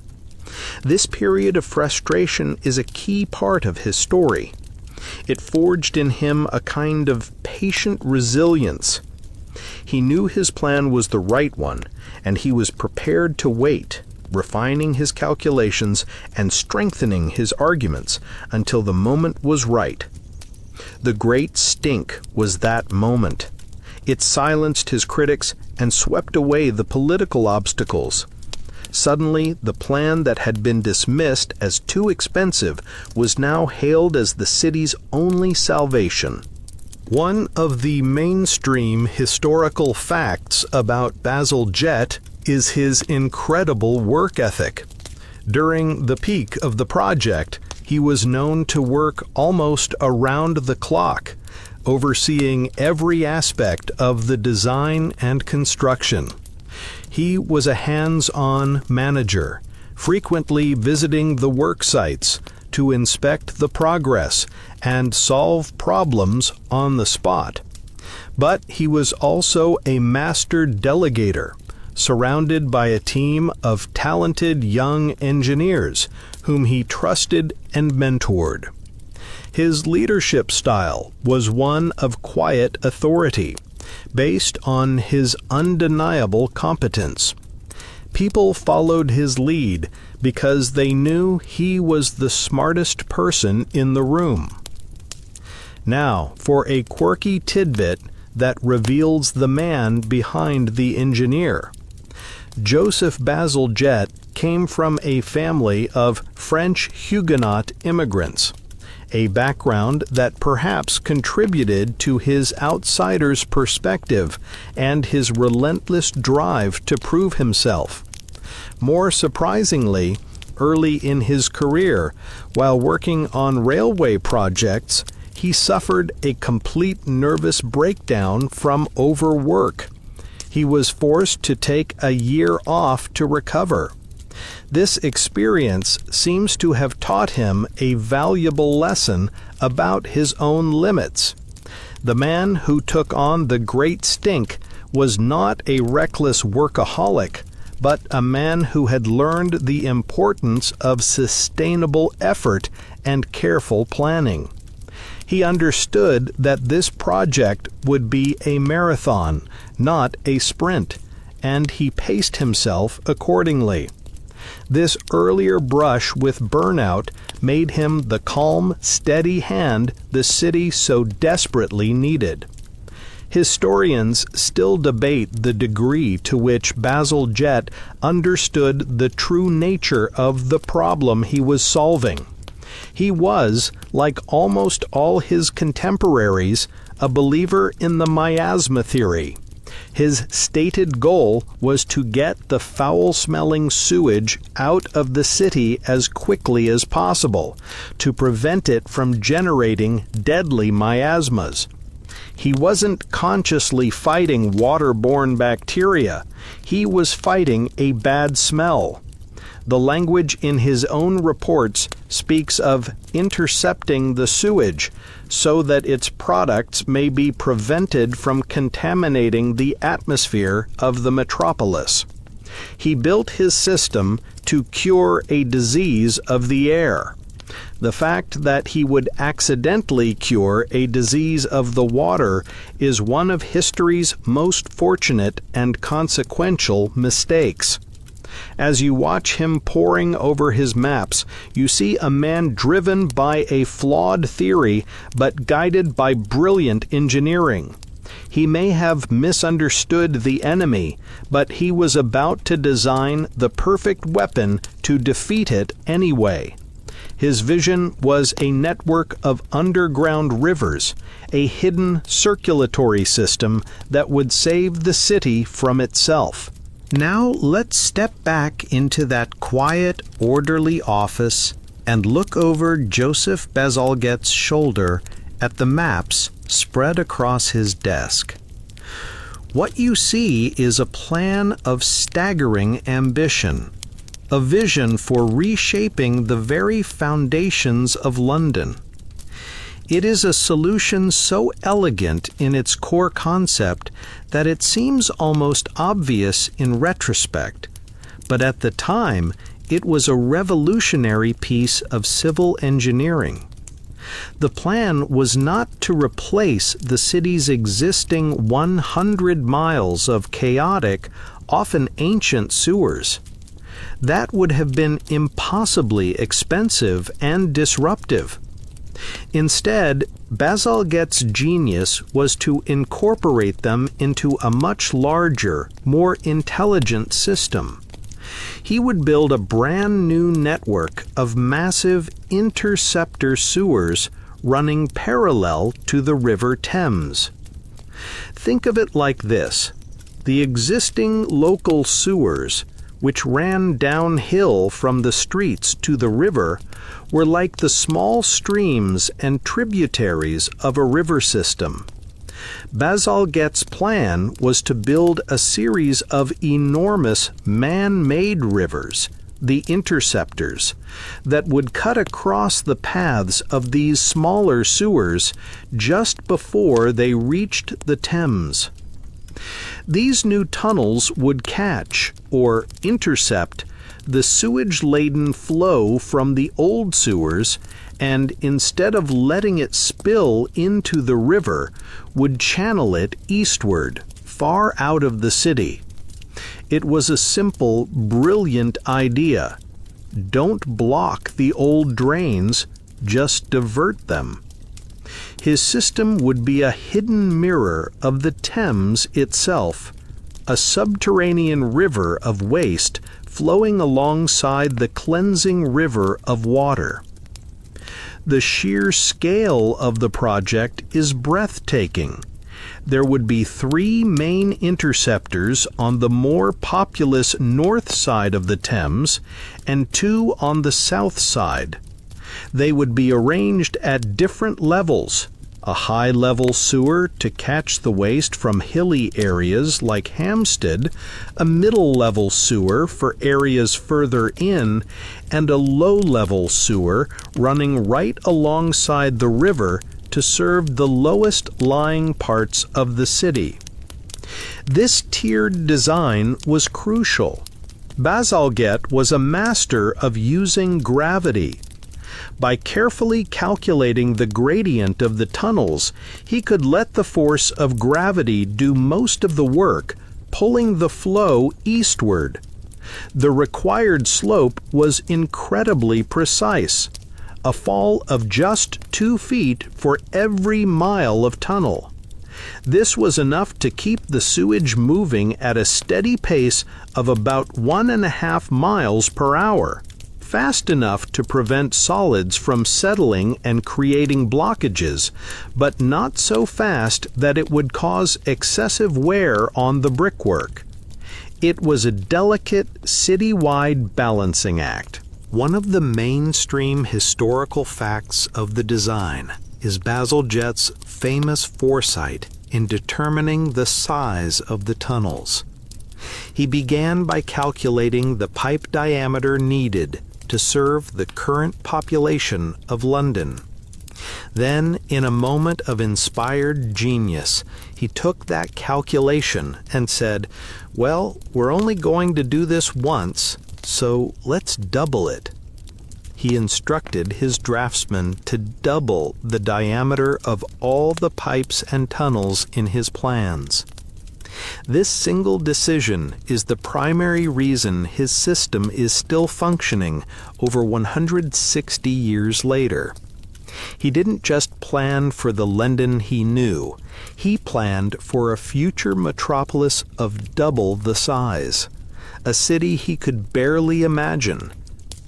This period of frustration is a key part of his story. It forged in him a kind of patient resilience. He knew his plan was the right one, and he was prepared to wait, refining his calculations and strengthening his arguments until the moment was right. The Great Stink was that moment. It silenced his critics and swept away the political obstacles. Suddenly, the plan that had been dismissed as too expensive was now hailed as the city's only salvation. One of the mainstream historical facts about Bazalgette is his incredible work ethic. During the peak of the project, he was known to work almost around the clock, overseeing every aspect of the design and construction. He was a hands-on manager, frequently visiting the work sites to inspect the progress and solve problems on the spot. But he was also a master delegator, surrounded by a team of talented young engineers whom he trusted and mentored. His leadership style was one of quiet authority, based on his undeniable competence. People followed his lead because they knew he was the smartest person in the room. Now, for a quirky tidbit that reveals the man behind the engineer. Joseph Bazalgette came from a family of French Huguenot immigrants, a background that perhaps contributed to his outsider's perspective and his relentless drive to prove himself. More surprisingly, early in his career, while working on railway projects, he suffered a complete nervous breakdown from overwork. He was forced to take a year off to recover. This experience seems to have taught him a valuable lesson about his own limits. The man who took on the great stink was not a reckless workaholic, but a man who had learned the importance of sustainable effort and careful planning. He understood that this project would be a marathon, not a sprint, and he paced himself accordingly. This earlier brush with burnout made him the calm, steady hand the city so desperately needed. Historians still debate the degree to which Bazalgette understood the true nature of the problem he was solving. He was, like almost all his contemporaries, a believer in the miasma theory. His stated goal was to get the foul-smelling sewage out of the city as quickly as possible, to prevent it from generating deadly miasmas. He wasn't consciously fighting waterborne bacteria. He was fighting a bad smell. The language in his own reports speaks of intercepting the sewage so that its products may be prevented from contaminating the atmosphere of the metropolis. He built his system to cure a disease of the air. The fact that he would accidentally cure a disease of the water is one of history's most fortunate and consequential mistakes. As you watch him poring over his maps, you see a man driven by a flawed theory but guided by brilliant engineering. He may have misunderstood the enemy, but he was about to design the perfect weapon to defeat it anyway. His vision was a network of underground rivers, a hidden circulatory system that would save the city from itself. Now let's step back into that quiet, orderly office and look over Joseph Bazalgette's shoulder at the maps spread across his desk. What you see is a plan of staggering ambition, a vision for reshaping the very foundations of London. It is a solution so elegant in its core concept that it seems almost obvious in retrospect, but at the time it was a revolutionary piece of civil engineering. The plan was not to replace the city's existing 100 miles of chaotic, often ancient sewers. That would have been impossibly expensive and disruptive. Instead, Bazalgette's genius was to incorporate them into a much larger, more intelligent system. He would build a brand new network of massive interceptor sewers running parallel to the River Thames. Think of it like this: the existing local sewers, which ran downhill from the streets to the river, were like the small streams and tributaries of a river system. Bazalgette's plan was to build a series of enormous man-made rivers, the interceptors, that would cut across the paths of these smaller sewers just before they reached the Thames. These new tunnels would catch, or intercept, the sewage-laden flow from the old sewers and instead of letting it spill into the river, would channel it eastward, far out of the city. It was a simple, brilliant idea. Don't block the old drains, just divert them. His system would be a hidden mirror of the Thames itself, a subterranean river of waste flowing alongside the cleansing river of water. The sheer scale of the project is breathtaking. There would be 3 main interceptors on the more populous north side of the Thames and 2 on the south side. They would be arranged at different levels: a high-level sewer to catch the waste from hilly areas like Hampstead, a middle-level sewer for areas further in, and a low-level sewer running right alongside the river to serve the lowest-lying parts of the city. This tiered design was crucial. Bazalgette was a master of using gravity. By carefully calculating the gradient of the tunnels, he could let the force of gravity do most of the work, pulling the flow eastward. The required slope was incredibly precise, a fall of just 2 feet for every mile of tunnel. This was enough to keep the sewage moving at a steady pace of about 1.5 miles per hour. Fast enough to prevent solids from settling and creating blockages, but not so fast that it would cause excessive wear on the brickwork. It was a delicate, citywide balancing act. One of the mainstream historical facts of the design is Bazalgette's famous foresight in determining the size of the tunnels. He began by calculating the pipe diameter needed to serve the current population of London. Then, in a moment of inspired genius, he took that calculation and said, "Well, we're only going to do this once, so let's double it." He instructed his draftsmen to double the diameter of all the pipes and tunnels in his plans. This single decision is the primary reason his system is still functioning over 160 years later. He didn't just plan for the London he knew, he planned for a future metropolis of double the size, a city he could barely imagine.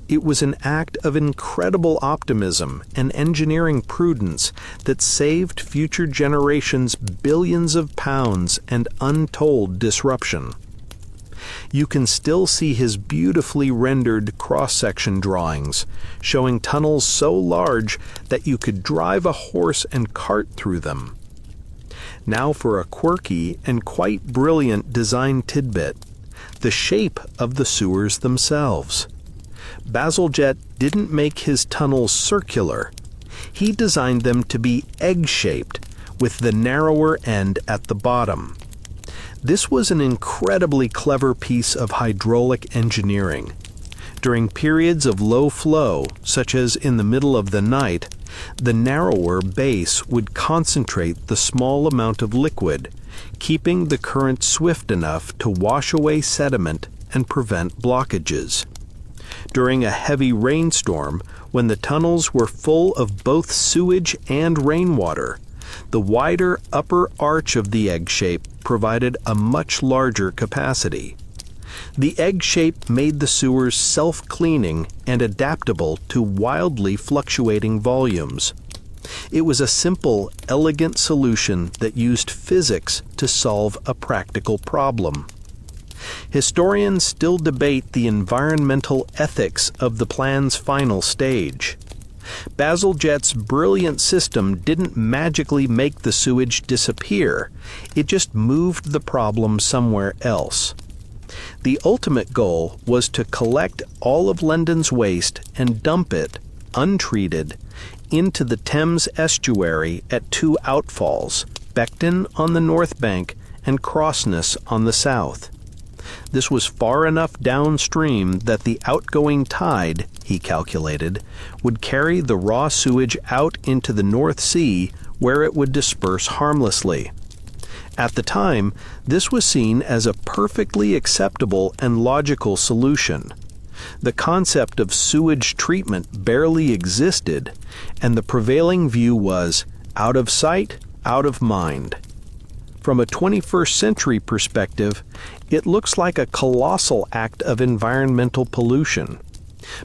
It was an act of incredible optimism and engineering prudence that saved future generations billions of pounds and untold disruption. You can still see his beautifully rendered cross-section drawings, showing tunnels so large that you could drive a horse and cart through them. Now for a quirky and quite brilliant design tidbit: the shape of the sewers themselves. Bazalgette didn't make his tunnels circular. He designed them to be egg-shaped, with the narrower end at the bottom. This was an incredibly clever piece of hydraulic engineering. During periods of low flow, such as in the middle of the night, the narrower base would concentrate the small amount of liquid, keeping the current swift enough to wash away sediment and prevent blockages. During a heavy rainstorm, when the tunnels were full of both sewage and rainwater, the wider upper arch of the egg shape provided a much larger capacity. The egg shape made the sewers self-cleaning and adaptable to wildly fluctuating volumes. It was a simple, elegant solution that used physics to solve a practical problem. Historians still debate the environmental ethics of the plan's final stage. Bazalgette's brilliant system didn't magically make the sewage disappear, it just moved the problem somewhere else. The ultimate goal was to collect all of London's waste and dump it, untreated, into the Thames estuary at 2 outfalls, Beckton on the north bank and Crossness on the south. This was far enough downstream that the outgoing tide, he calculated, would carry the raw sewage out into the North Sea where it would disperse harmlessly. At the time, this was seen as a perfectly acceptable and logical solution. The concept of sewage treatment barely existed, and the prevailing view was out of sight, out of mind. From a 21st century perspective, it looks like a colossal act of environmental pollution.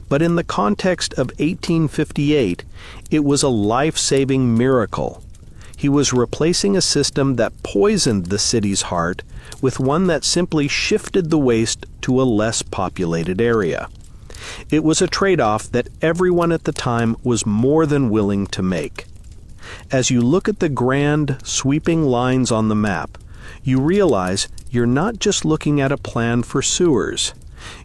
But in the context of 1858, it was a life-saving miracle. He was replacing a system that poisoned the city's heart with one that simply shifted the waste to a less populated area. It was a trade-off that everyone at the time was more than willing to make. As you look at the grand, sweeping lines on the map, you realize you're not just looking at a plan for sewers.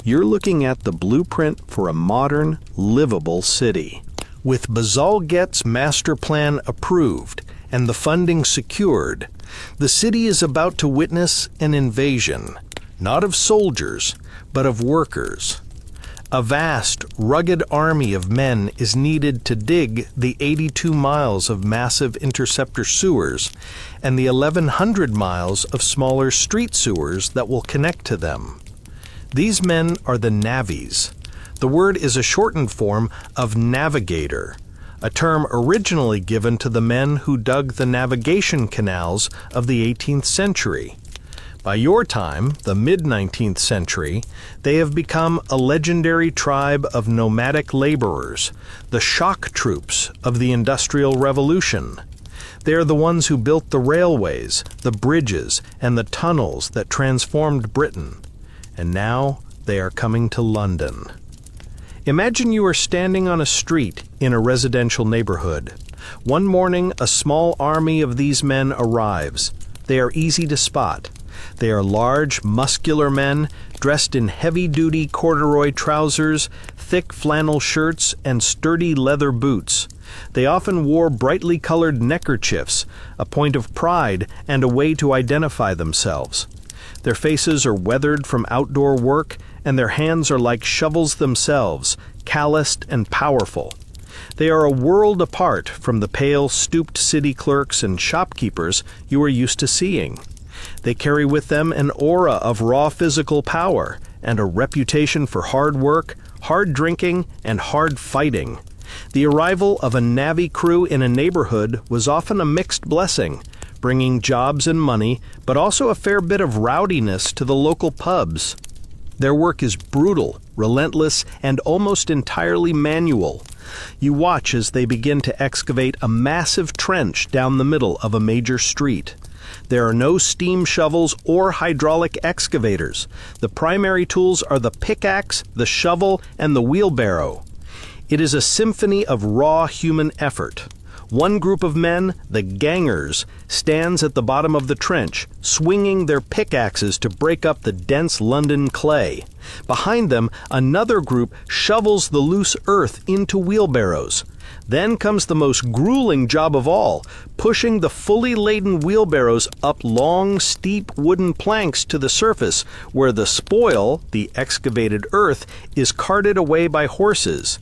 You're looking at the blueprint for a modern, livable city. With Bazalgette's master plan approved and the funding secured, the city is about to witness an invasion, not of soldiers, but of workers. A vast, rugged army of men is needed to dig the 82 miles of massive interceptor sewers and the 1,100 miles of smaller street sewers that will connect to them. These men are the navvies. The word is a shortened form of navigator, a term originally given to the men who dug the navigation canals of the 18th century. By your time, the mid-19th century, they have become a legendary tribe of nomadic laborers, the shock troops of the Industrial Revolution. They are the ones who built the railways, the bridges, and the tunnels that transformed Britain. And now they are coming to London. Imagine you are standing on a street in a residential neighborhood. One morning, a small army of these men arrives. They are easy to spot. They are large, muscular men dressed in heavy-duty corduroy trousers, thick flannel shirts, and sturdy leather boots. They often wore brightly colored neckerchiefs, a point of pride and a way to identify themselves. Their faces are weathered from outdoor work, and their hands are like shovels themselves, calloused and powerful. They are a world apart from the pale, stooped city clerks and shopkeepers you are used to seeing. They carry with them an aura of raw physical power and a reputation for hard work, hard drinking, and hard fighting. The arrival of a navvy crew in a neighborhood was often a mixed blessing, bringing jobs and money, but also a fair bit of rowdiness to the local pubs. Their work is brutal, relentless, and almost entirely manual. You watch as they begin to excavate a massive trench down the middle of a major street. There are no steam shovels or hydraulic excavators. The primary tools are the pickaxe, the shovel, and the wheelbarrow. It is a symphony of raw human effort. One group of men, the gangers, stands at the bottom of the trench, swinging their pickaxes to break up the dense London clay. Behind them, another group shovels the loose earth into wheelbarrows. Then comes the most grueling job of all, pushing the fully laden wheelbarrows up long, steep wooden planks to the surface, where the spoil, the excavated earth, is carted away by horses.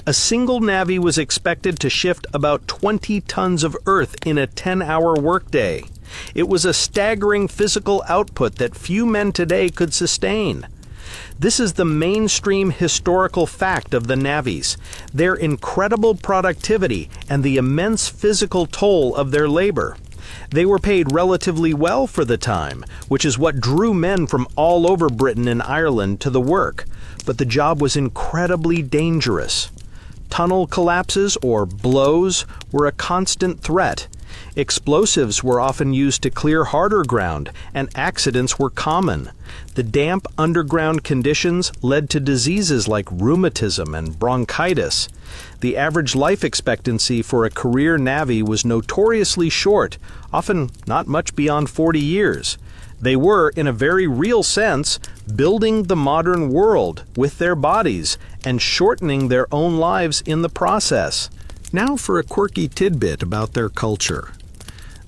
A single navvy was expected to shift about 20 tons of earth in a 10-hour workday. It was a staggering physical output that few men today could sustain. This is the mainstream historical fact of the navvies, their incredible productivity and the immense physical toll of their labor. They were paid relatively well for the time, which is what drew men from all over Britain and Ireland to the work, but the job was incredibly dangerous. Tunnel collapses, or blows, were a constant threat. Explosives were often used to clear harder ground, and accidents were common. The damp underground conditions led to diseases like rheumatism and bronchitis. The average life expectancy for a career navvy was notoriously short, often not much beyond 40 years. They were, in a very real sense, building the modern world with their bodies and shortening their own lives in the process. Now for a quirky tidbit about their culture.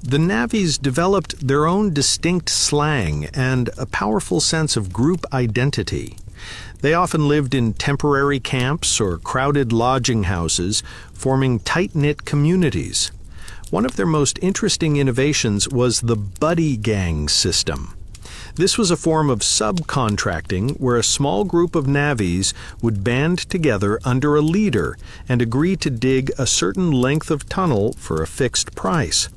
The navvies developed their own distinct slang and a powerful sense of group identity. They often lived in temporary camps or crowded lodging houses, forming tight-knit communities. One of their most interesting innovations was the buddy gang system. This was a form of subcontracting where a small group of navvies would band together under a leader and agree to dig a certain length of tunnel for a fixed price.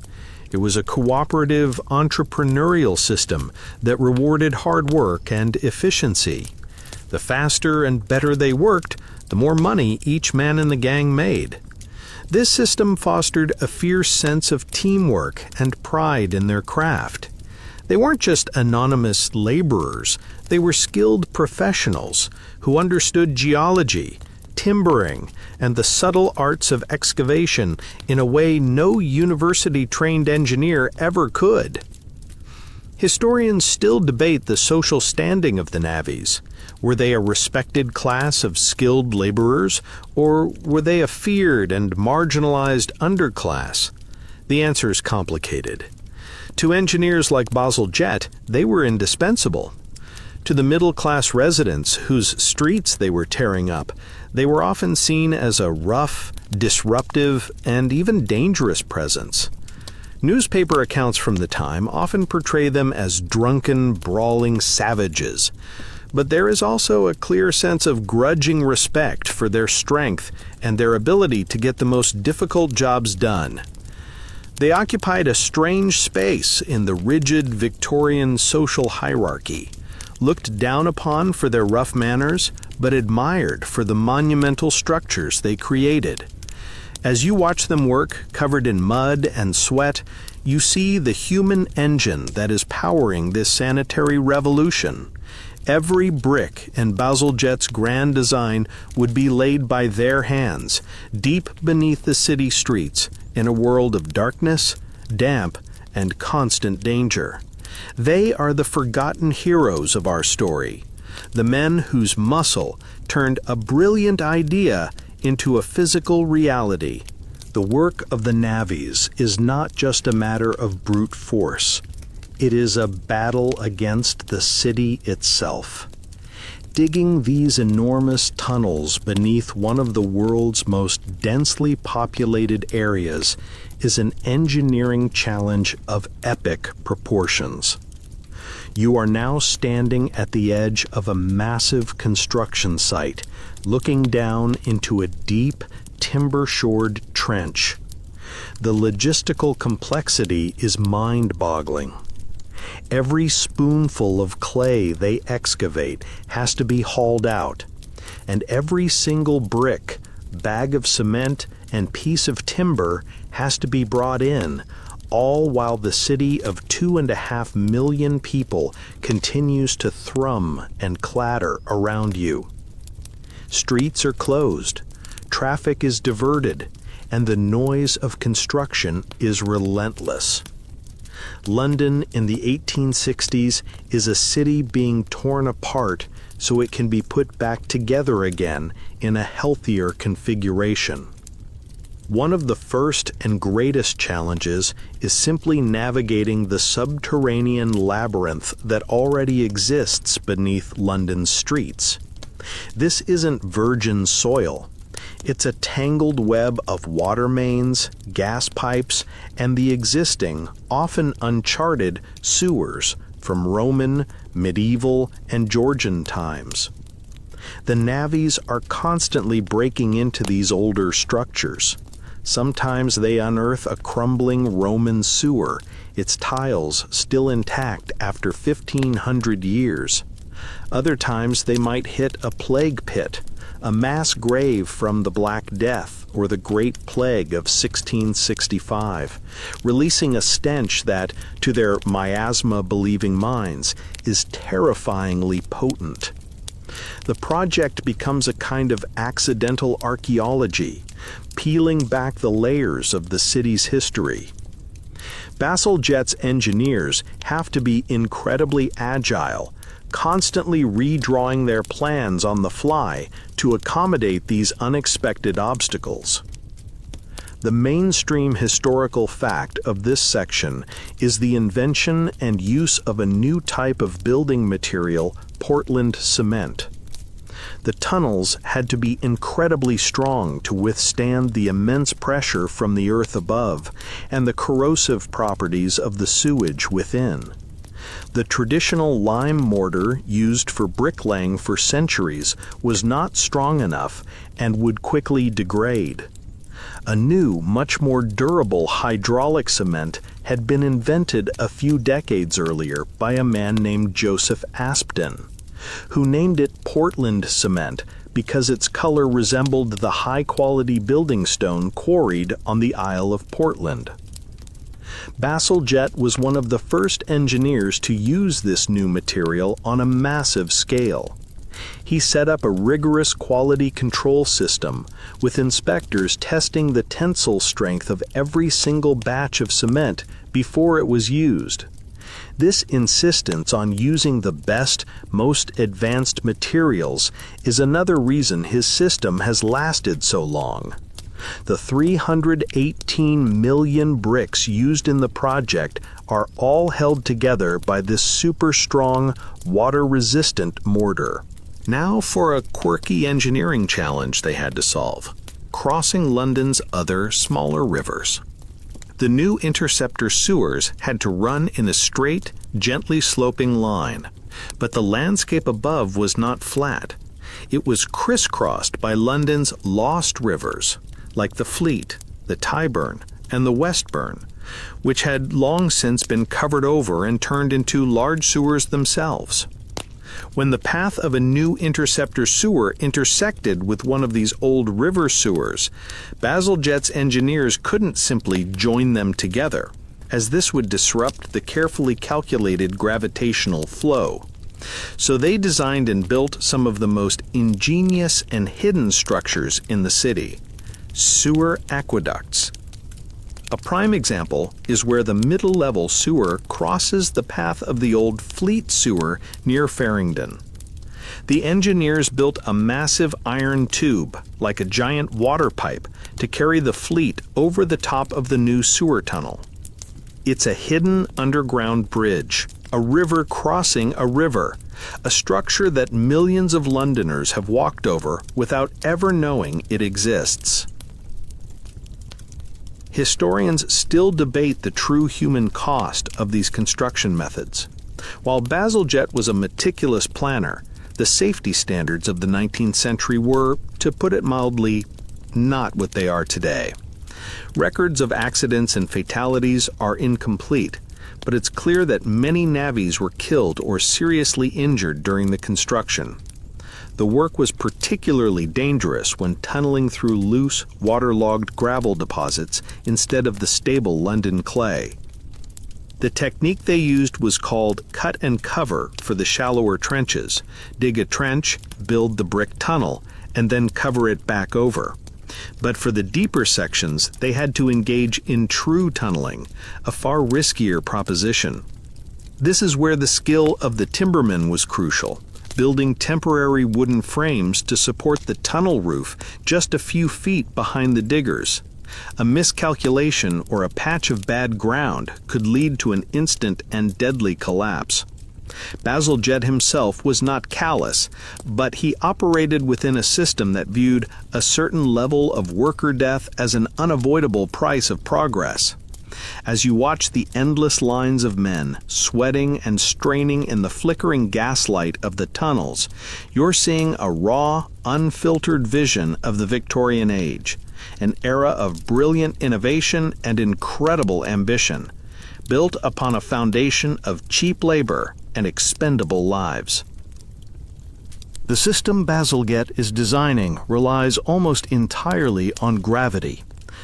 It was a cooperative, entrepreneurial system that rewarded hard work and efficiency. The faster and better they worked, the more money each man in the gang made. This system fostered a fierce sense of teamwork and pride in their craft. They weren't just anonymous laborers, they were skilled professionals who understood geology, timbering, and the subtle arts of excavation in a way no university-trained engineer ever could. Historians still debate the social standing of the navvies. Were they a respected class of skilled laborers, or were they a feared and marginalized underclass? The answer is complicated. To engineers like Basil Jett, they were indispensable. To the middle-class residents whose streets they were tearing up, they were often seen as a rough, disruptive, and even dangerous presence. Newspaper accounts from the time often portray them as drunken, brawling savages, but there is also a clear sense of grudging respect for their strength and their ability to get the most difficult jobs done. They occupied a strange space in the rigid Victorian social hierarchy, looked down upon for their rough manners, but admired for the monumental structures they created. As you watch them work, covered in mud and sweat, you see the human engine that is powering this sanitary revolution. Every brick in Basil Jett's grand design would be laid by their hands, deep beneath the city streets, in a world of darkness, damp, and constant danger. They are the forgotten heroes of our story, the men whose muscle turned a brilliant idea into a physical reality. The work of the navvies is not just a matter of brute force. It is a battle against the city itself. Digging these enormous tunnels beneath one of the world's most densely populated areas is an engineering challenge of epic proportions. You are now standing at the edge of a massive construction site, looking down into a deep, timber-shored trench. The logistical complexity is mind-boggling. Every spoonful of clay they excavate has to be hauled out, and every single brick, bag of cement, and piece of timber has to be brought in, all while the city of 2.5 million people continues to thrum and clatter around you. Streets are closed, traffic is diverted, and the noise of construction is relentless. London in the 1860s is a city being torn apart so it can be put back together again in a healthier configuration. One of the first and greatest challenges is simply navigating the subterranean labyrinth that already exists beneath London's streets. This isn't virgin soil. It's a tangled web of water mains, gas pipes, and the existing, often uncharted, sewers from Roman, medieval, and Georgian times. The navvies are constantly breaking into these older structures. Sometimes they unearth a crumbling Roman sewer, its tiles still intact after 1,500 years. Other times they might hit a plague pit, a mass grave from the Black Death or the Great Plague of 1665, releasing a stench that, to their miasma-believing minds, is terrifyingly potent. The project becomes a kind of accidental archaeology, peeling back the layers of the city's history. Basil Jett's engineers have to be incredibly agile, constantly redrawing their plans on the fly to accommodate these unexpected obstacles. The mainstream historical fact of this section is the invention and use of a new type of building material, Portland cement. The tunnels had to be incredibly strong to withstand the immense pressure from the earth above and the corrosive properties of the sewage within. The traditional lime mortar used for bricklaying for centuries was not strong enough and would quickly degrade. A new, much more durable hydraulic cement had been invented a few decades earlier by a man named Joseph Aspdin, who named it Portland cement because its color resembled the high-quality building stone quarried on the Isle of Portland. Bazalgette was one of the first engineers to use this new material on a massive scale. He set up a rigorous quality control system, with inspectors testing the tensile strength of every single batch of cement before it was used. This insistence on using the best, most advanced materials is another reason his system has lasted so long. The 318 million bricks used in the project are all held together by this super strong, water-resistant mortar. Now for a quirky engineering challenge they had to solve: crossing London's other, smaller rivers. The new interceptor sewers had to run in a straight, gently sloping line, but the landscape above was not flat. It was crisscrossed by London's lost rivers, like the Fleet, the Tyburn, and the Westburn, which had long since been covered over and turned into large sewers themselves. When the path of a new interceptor sewer intersected with one of these old river sewers, Bazalgette's engineers couldn't simply join them together, as this would disrupt the carefully calculated gravitational flow. So they designed and built some of the most ingenious and hidden structures in the city: sewer aqueducts. A prime example is where the middle-level sewer crosses the path of the old Fleet sewer near Farringdon. The engineers built a massive iron tube, like a giant water pipe, to carry the Fleet over the top of the new sewer tunnel. It's a hidden underground bridge, a river crossing a river, a structure that millions of Londoners have walked over without ever knowing it exists. Historians still debate the true human cost of these construction methods. While Bazalgette was a meticulous planner, the safety standards of the 19th century were, to put it mildly, not what they are today. Records of accidents and fatalities are incomplete, but it's clear that many navvies were killed or seriously injured during the construction. The work was particularly dangerous when tunneling through loose, waterlogged gravel deposits instead of the stable London clay. The technique they used was called cut and cover for the shallower trenches: dig a trench, build the brick tunnel, and then cover it back over. But for the deeper sections, they had to engage in true tunneling, a far riskier proposition. This is where the skill of the timberman was crucial, building temporary wooden frames to support the tunnel roof just a few feet behind the diggers. A miscalculation or a patch of bad ground could lead to an instant and deadly collapse. Bazalgette himself was not callous, but he operated within a system that viewed a certain level of worker death as an unavoidable price of progress. As you watch the endless lines of men sweating and straining in the flickering gaslight of the tunnels, you're seeing a raw, unfiltered vision of the Victorian age, an era of brilliant innovation and incredible ambition, built upon a foundation of cheap labor and expendable lives. The system Bazalgette is designing relies almost entirely on gravity,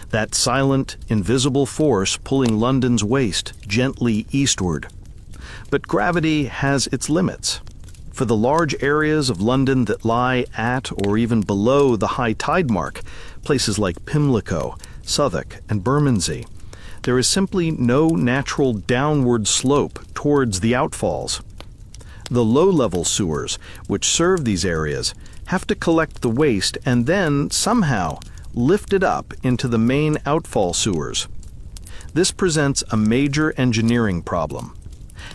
that silent, invisible force pulling London's waste gently eastward. But gravity has its limits. For the large areas of London that lie at or even below the high tide mark, places like Pimlico, Southwark, and Bermondsey, there is simply no natural downward slope towards the outfalls. The low-level sewers, which serve these areas, have to collect the waste and then, somehow, lifted up into the main outfall sewers. This presents a major engineering problem.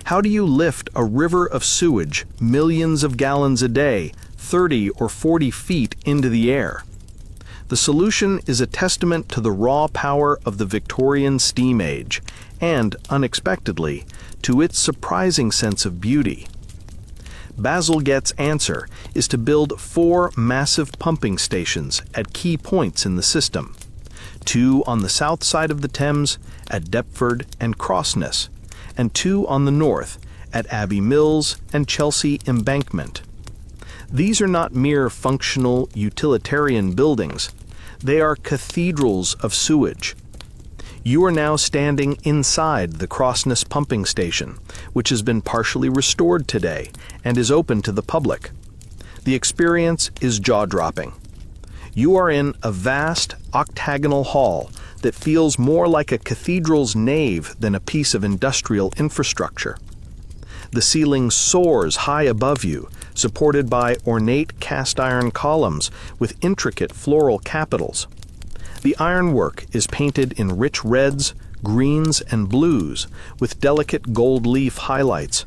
How do you lift a river of sewage, millions of gallons a day, 30 or 40 feet into the air? The solution is a testament to the raw power of the Victorian steam age, and, unexpectedly, to its surprising sense of beauty. Bazalgette's answer is to build 4 massive pumping stations at key points in the system, 2 on the south side of the Thames at Deptford and Crossness, and 2 on the north at Abbey Mills and Chelsea Embankment. These are not mere functional, utilitarian buildings. They are cathedrals of sewage. You are now standing inside the Crossness pumping station, which has been partially restored today and is open to the public. The experience is jaw-dropping. You are in a vast octagonal hall that feels more like a cathedral's nave than a piece of industrial infrastructure. The ceiling soars high above you, supported by ornate cast-iron columns with intricate floral capitals. The ironwork is painted in rich reds, greens, and blues with delicate gold leaf highlights.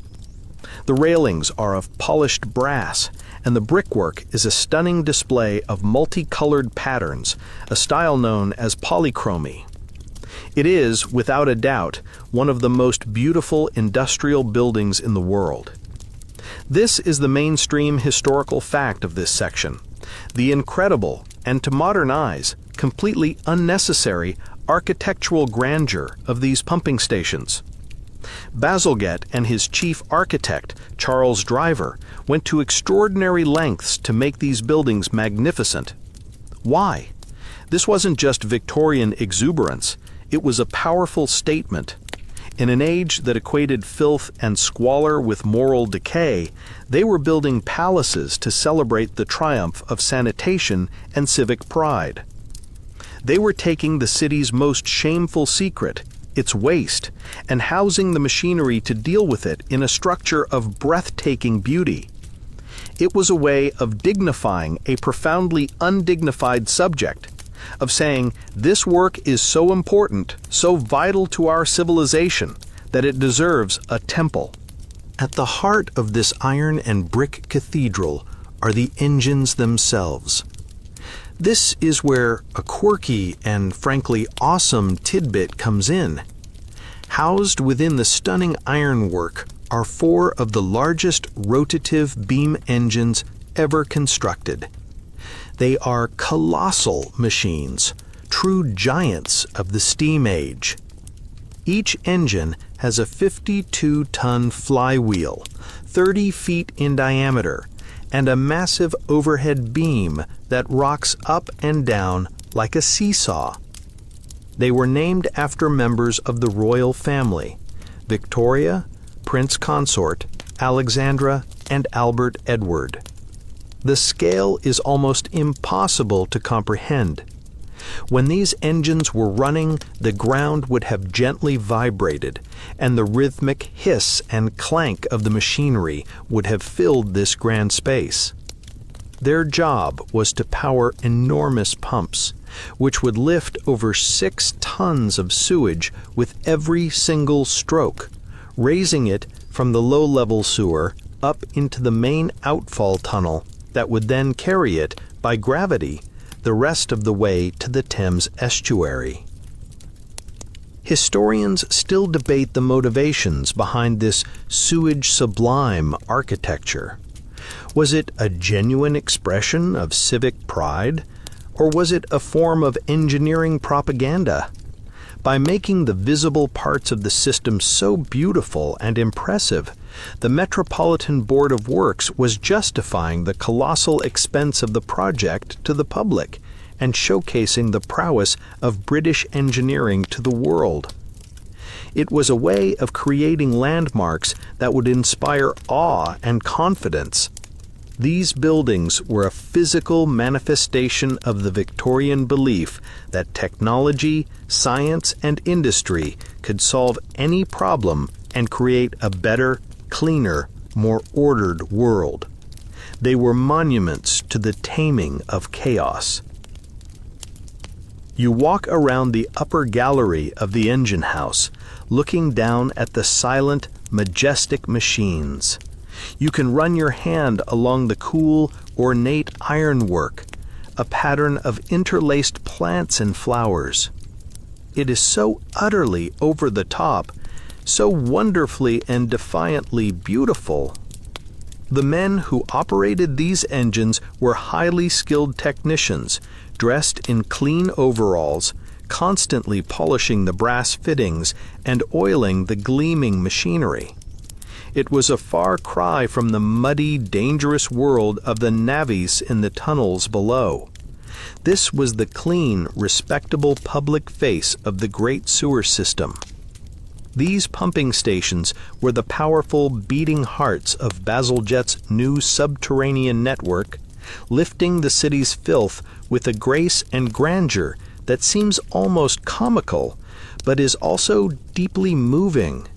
The railings are of polished brass, and the brickwork is a stunning display of multicolored patterns, a style known as polychromy. It is, without a doubt, one of the most beautiful industrial buildings in the world. This is the mainstream historical fact of this section: the incredible, and to modern eyes, completely unnecessary architectural grandeur of these pumping stations. Bazalgette and his chief architect, Charles Driver, went to extraordinary lengths to make these buildings magnificent. Why? This wasn't just Victorian exuberance, it was a powerful statement. In an age that equated filth and squalor with moral decay, they were building palaces to celebrate the triumph of sanitation and civic pride. They were taking the city's most shameful secret, its waste, and housing the machinery to deal with it in a structure of breathtaking beauty. It was a way of dignifying a profoundly undignified subject, of saying, this work is so important, so vital to our civilization, that it deserves a temple. At the heart of this iron and brick cathedral are the engines themselves. This is where a quirky and frankly awesome tidbit comes in. Housed within the stunning ironwork are 4 of the largest rotative beam engines ever constructed. They are colossal machines, true giants of the steam age. Each engine has a 52-ton flywheel, 30 feet in diameter, and a massive overhead beam that rocks up and down like a seesaw. They were named after members of the royal family: Victoria, Prince Consort, Alexandra, and Albert Edward. The scale is almost impossible to comprehend. When these engines were running, the ground would have gently vibrated, and the rhythmic hiss and clank of the machinery would have filled this grand space. Their job was to power enormous pumps, which would lift over 6 tons of sewage with every single stroke, raising it from the low-level sewer up into the main outfall tunnel that would then carry it, by gravity, the rest of the way to the Thames estuary. Historians still debate the motivations behind this sewage sublime architecture. Was it a genuine expression of civic pride, or was it a form of engineering propaganda? By making the visible parts of the system so beautiful and impressive, the Metropolitan Board of Works was justifying the colossal expense of the project to the public and showcasing the prowess of British engineering to the world. It was a way of creating landmarks that would inspire awe and confidence. These buildings were a physical manifestation of the Victorian belief that technology, science, and industry could solve any problem and create a better, cleaner, more ordered world. They were monuments to the taming of chaos. You walk around the upper gallery of the engine house, looking down at the silent, majestic machines. You can run your hand along the cool, ornate ironwork, a pattern of interlaced plants and flowers. It is so utterly over the top, so wonderfully and defiantly beautiful. The men who operated these engines were highly skilled technicians, dressed in clean overalls, constantly polishing the brass fittings and oiling the gleaming machinery. It was a far cry from the muddy, dangerous world of the navvies in the tunnels below. This was the clean, respectable public face of the great sewer system. These pumping stations were the powerful, beating hearts of Bazalgette's new subterranean network, lifting the city's filth with a grace and grandeur that seems almost comical, but is also deeply moving.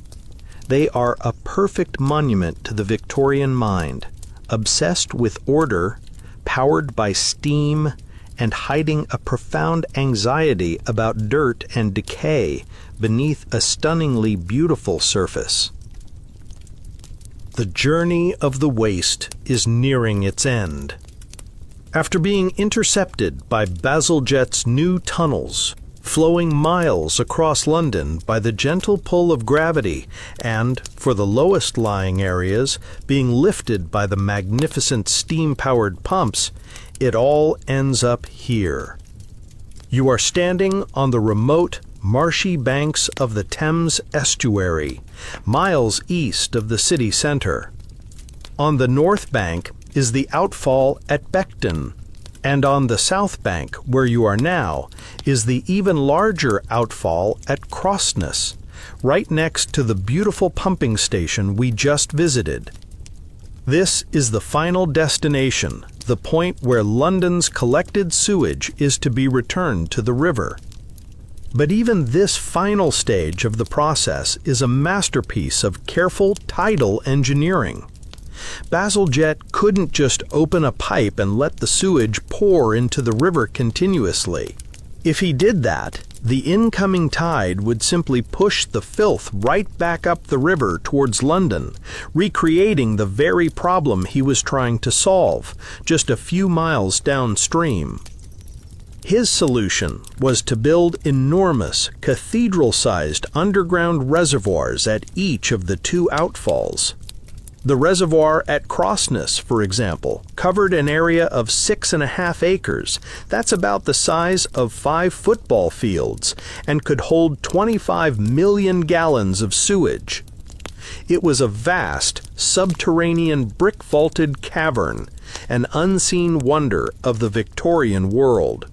They are a perfect monument to the Victorian mind, obsessed with order, powered by steam, and hiding a profound anxiety about dirt and decay beneath a stunningly beautiful surface. The journey of the waste is nearing its end. After being intercepted by Bazalgette's new tunnels, flowing miles across London by the gentle pull of gravity, and, for the lowest lying areas, being lifted by the magnificent steam-powered pumps, it all ends up here. You are standing on the remote, marshy banks of the Thames estuary, miles east of the city centre. On the north bank is the outfall at Beckton, and on the south bank, where you are now, is the even larger outfall at Crossness, right next to the beautiful pumping station we just visited. This is the final destination, the point where London's collected sewage is to be returned to the river. But even this final stage of the process is a masterpiece of careful tidal engineering. Bazalgette couldn't just open a pipe and let the sewage pour into the river continuously. If he did that, the incoming tide would simply push the filth right back up the river towards London, recreating the very problem he was trying to solve, just a few miles downstream. His solution was to build enormous, cathedral-sized underground reservoirs at each of the two outfalls. The reservoir at Crossness, for example, covered an area of 6.5 acres. That's about the size of 5 football fields, and could hold 25 million gallons of sewage. It was a vast, subterranean brick-vaulted cavern, an unseen wonder of the Victorian world.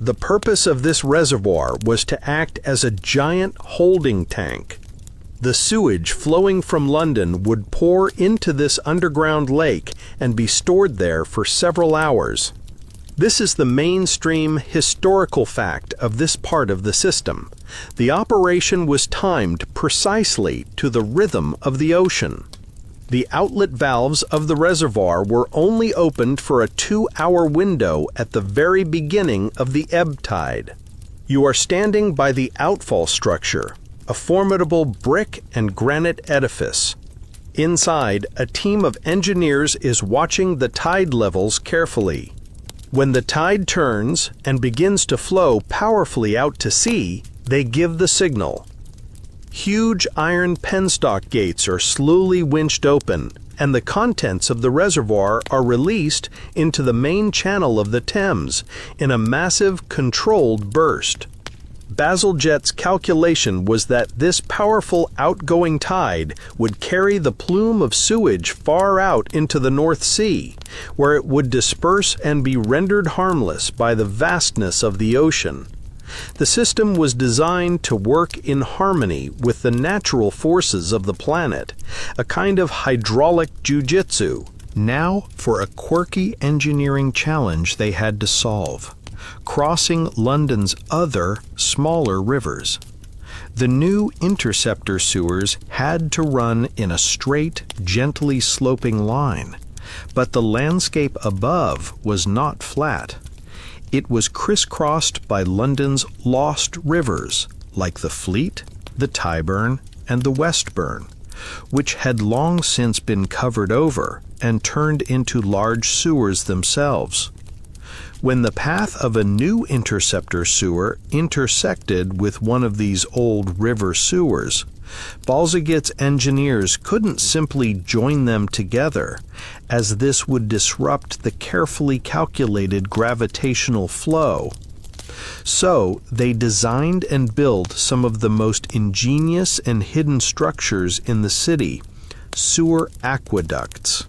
The purpose of this reservoir was to act as a giant holding tank. The sewage flowing from London would pour into this underground lake and be stored there for several hours. This is the mainstream historical fact of this part of the system. The operation was timed precisely to the rhythm of the ocean. The outlet valves of the reservoir were only opened for a 2-hour window at the very beginning of the ebb tide. You are standing by the outfall structure, a formidable brick and granite edifice. Inside, a team of engineers is watching the tide levels carefully. When the tide turns and begins to flow powerfully out to sea, they give the signal. Huge iron penstock gates are slowly winched open, and the contents of the reservoir are released into the main channel of the Thames in a massive, controlled burst. Bazalgette's calculation was that this powerful outgoing tide would carry the plume of sewage far out into the North Sea, where it would disperse and be rendered harmless by the vastness of the ocean. The system was designed to work in harmony with the natural forces of the planet, a kind of hydraulic jujitsu. Now for a quirky engineering challenge they had to solve: crossing London's other, smaller rivers. The new interceptor sewers had to run in a straight, gently sloping line, but the landscape above was not flat. It was crisscrossed by London's lost rivers, like the Fleet, the Tyburn, and the Westburn, which had long since been covered over and turned into large sewers themselves. When the path of a new interceptor sewer intersected with one of these old river sewers, Balzaget's engineers couldn't simply join them together, as this would disrupt the carefully calculated gravitational flow. So they designed and built some of the most ingenious and hidden structures in the city, sewer aqueducts.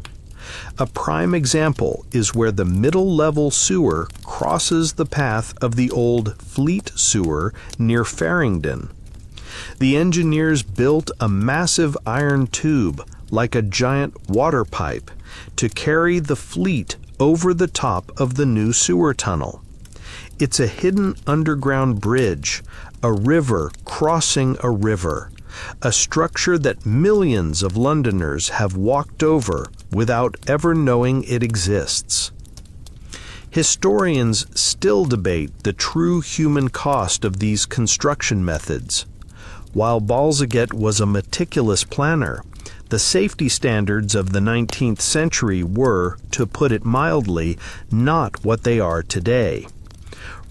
A prime example is where the middle-level sewer crosses the path of the old Fleet sewer near Farringdon. The engineers built a massive iron tube, like a giant water pipe, to carry the Fleet over the top of the new sewer tunnel. It's a hidden underground bridge, a river crossing a river, a structure that millions of Londoners have walked over without ever knowing it exists. Historians still debate the true human cost of these construction methods. While Balzaget was a meticulous planner, the safety standards of the 19th century were, to put it mildly, not what they are today.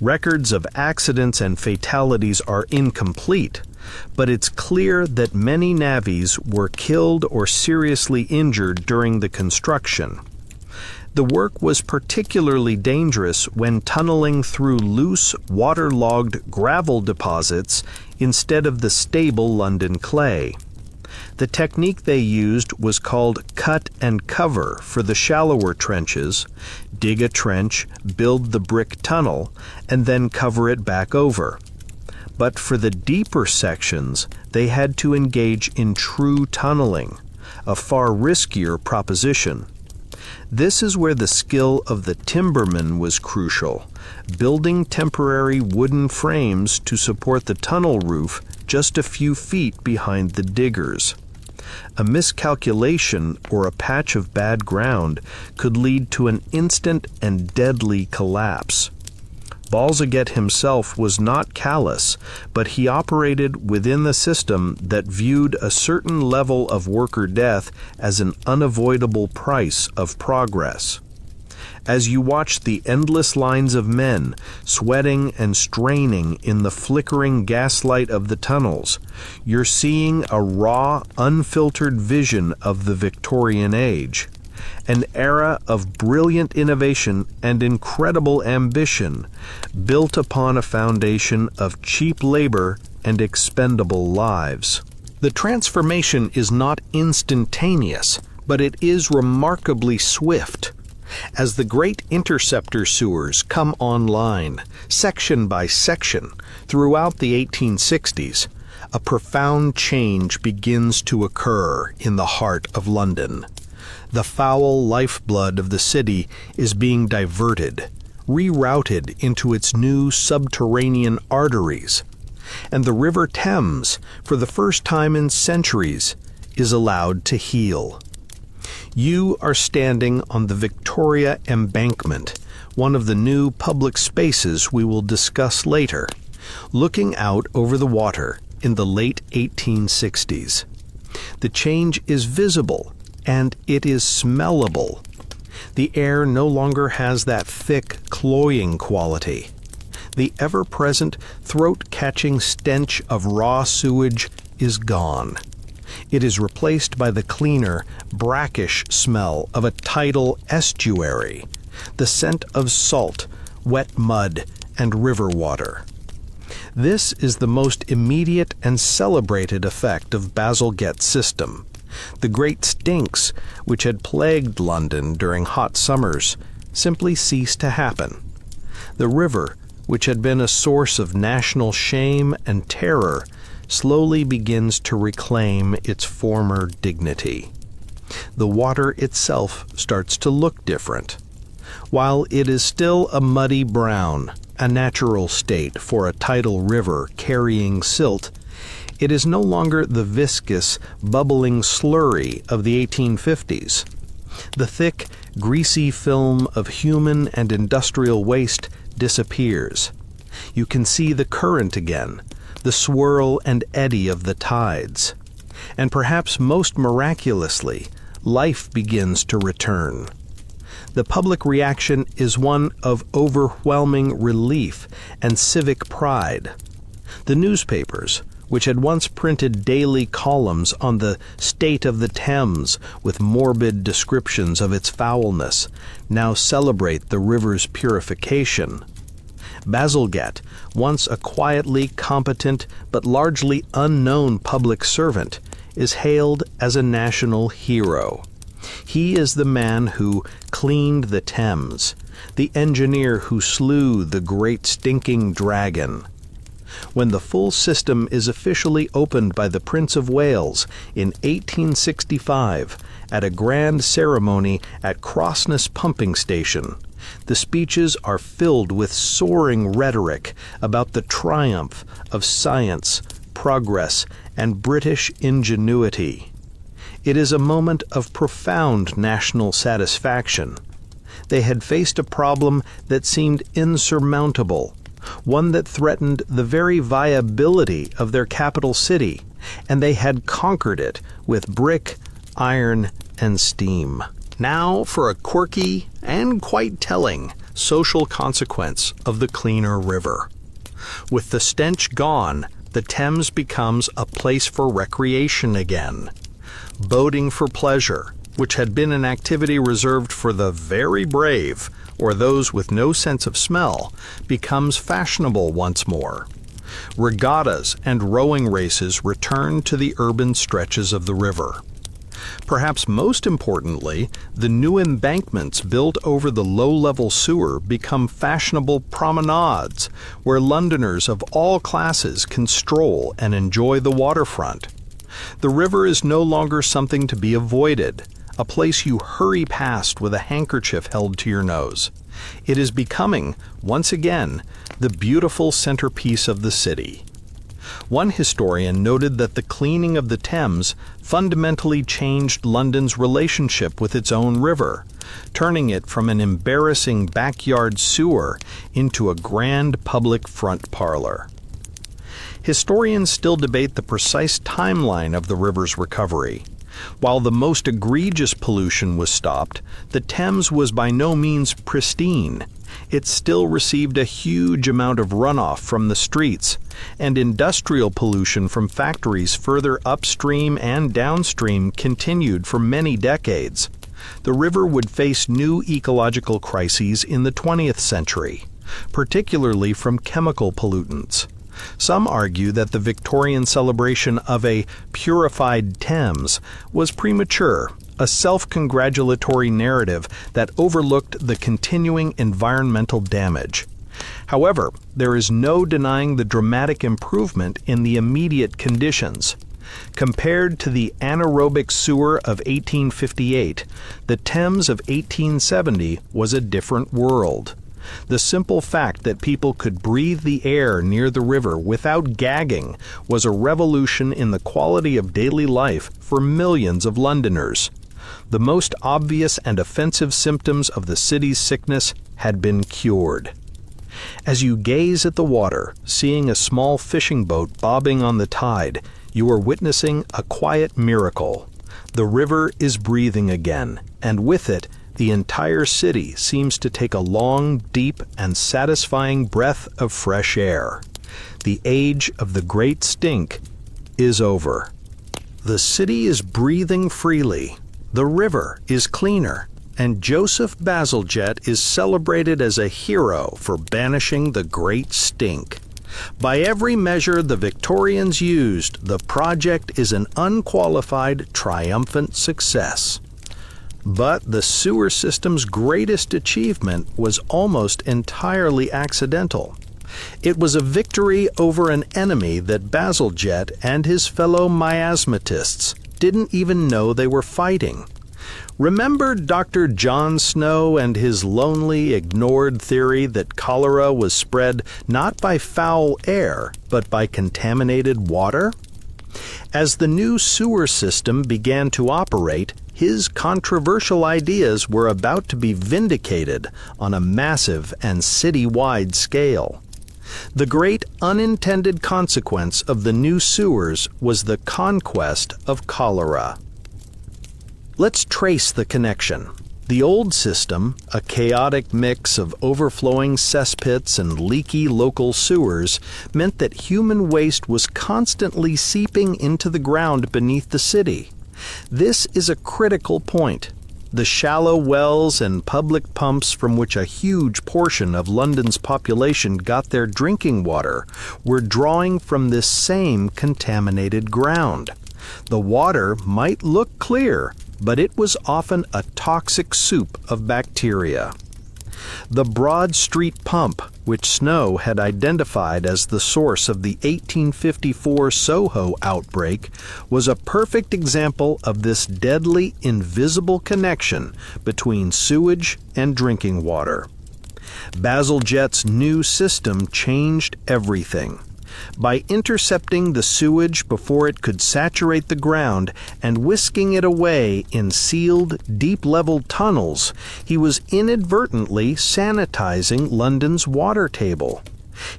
Records of accidents and fatalities are incomplete, but it's clear that many navvies were killed or seriously injured during the construction. The work was particularly dangerous when tunneling through loose, waterlogged gravel deposits instead of the stable London clay. The technique they used was called cut and cover for the shallower trenches: dig a trench, build the brick tunnel, and then cover it back over. But for the deeper sections, they had to engage in true tunneling, a far riskier proposition. This is where the skill of the timberman was crucial, building temporary wooden frames to support the tunnel roof just a few feet behind the diggers. A miscalculation or a patch of bad ground could lead to an instant and deadly collapse. Balzaget himself was not callous, but he operated within the system that viewed a certain level of worker death as an unavoidable price of progress. As you watch the endless lines of men sweating and straining in the flickering gaslight of the tunnels, you're seeing a raw, unfiltered vision of the Victorian age, an era of brilliant innovation and incredible ambition, built upon a foundation of cheap labor and expendable lives. The transformation is not instantaneous, but it is remarkably swift. As the great interceptor sewers come online, section by section, throughout the 1860s, a profound change begins to occur in the heart of London. The foul lifeblood of the city is being diverted, rerouted into its new subterranean arteries, and the River Thames, for the first time in centuries, is allowed to heal. You are standing on the Victoria Embankment, one of the new public spaces we will discuss later, looking out over the water in the late 1860s. The change is visible, and it is smellable. The air no longer has that thick, cloying quality. The ever-present, throat-catching stench of raw sewage is gone. It is replaced by the cleaner, brackish smell of a tidal estuary, the scent of salt, wet mud, and river water. This is the most immediate and celebrated effect of Balzaget's system. The great stinks, which had plagued London during hot summers, simply ceased to happen. The river, which had been a source of national shame and terror, slowly begins to reclaim its former dignity. The water itself starts to look different. While it is still a muddy brown, a natural state for a tidal river carrying silt, it is no longer the viscous, bubbling slurry of the 1850s. The thick, greasy film of human and industrial waste disappears. You can see the current again, the swirl and eddy of the tides. And perhaps most miraculously, life begins to return. The public reaction is one of overwhelming relief and civic pride. The newspapers, which had once printed daily columns on the state of the Thames with morbid descriptions of its foulness, now celebrate the river's purification. Bazalgette, once a quietly competent but largely unknown public servant, is hailed as a national hero. He is the man who cleaned the Thames, the engineer who slew the great stinking dragon. When the full system is officially opened by the Prince of Wales in 1865 at a grand ceremony at Crossness Pumping Station, the speeches are filled with soaring rhetoric about the triumph of science, progress, and British ingenuity. It is a moment of profound national satisfaction. They had faced a problem that seemed insurmountable, one that threatened the very viability of their capital city, and they had conquered it with brick, iron, and steam. Now for a quirky and quite telling social consequence of the cleaner river. With the stench gone, the Thames becomes a place for recreation again. Boating for pleasure, which had been an activity reserved for the very brave or those with no sense of smell, becomes fashionable once more. Regattas and rowing races return to the urban stretches of the river. Perhaps most importantly, the new embankments built over the low-level sewer become fashionable promenades where Londoners of all classes can stroll and enjoy the waterfront. The river is no longer something to be avoided, a place you hurry past with a handkerchief held to your nose. It is becoming, once again, the beautiful centerpiece of the city. One historian noted that the cleaning of the Thames fundamentally changed London's relationship with its own river, turning it from an embarrassing backyard sewer into a grand public front parlor. Historians still debate the precise timeline of the river's recovery. While the most egregious pollution was stopped, the Thames was by no means pristine. It still received a huge amount of runoff from the streets, and industrial pollution from factories further upstream and downstream continued for many decades. The river would face new ecological crises in the 20th century, particularly from chemical pollutants. Some argue that the Victorian celebration of a purified Thames was premature, a self-congratulatory narrative that overlooked the continuing environmental damage. However, there is no denying the dramatic improvement in the immediate conditions. Compared to the anaerobic sewer of 1858, the Thames of 1870 was a different world. The simple fact that people could breathe the air near the river without gagging was a revolution in the quality of daily life for millions of Londoners. The most obvious and offensive symptoms of the city's sickness had been cured. As you gaze at the water, seeing a small fishing boat bobbing on the tide, you are witnessing a quiet miracle. The river is breathing again, and with it, the entire city seems to take a long, deep, and satisfying breath of fresh air. The age of the great stink is over. The city is breathing freely. The river is cleaner, and Joseph Bazalgette is celebrated as a hero for banishing the great stink. By every measure the Victorians used, the project is an unqualified, triumphant success. But the sewer system's greatest achievement was almost entirely accidental. It was a victory over an enemy that Bazalgette and his fellow miasmatists didn't even know they were fighting. Remember Dr. John Snow and his lonely, ignored theory that cholera was spread not by foul air, but by contaminated water? As the new sewer system began to operate, his controversial ideas were about to be vindicated on a massive and city-wide scale. The great unintended consequence of the new sewers was the conquest of cholera. Let's trace the connection. The old system, a chaotic mix of overflowing cesspits and leaky local sewers, meant that human waste was constantly seeping into the ground beneath the city. This is a critical point. The shallow wells and public pumps from which a huge portion of London's population got their drinking water were drawing from this same contaminated ground. The water might look clear, but it was often a toxic soup of bacteria. The Broad Street pump, which Snow had identified as the source of the 1854 Soho outbreak, was a perfect example of this deadly, invisible connection between sewage and drinking water. Bazalgette's new system changed everything. By intercepting the sewage before it could saturate the ground and whisking it away in sealed, deep-level tunnels, he was inadvertently sanitizing London's water table.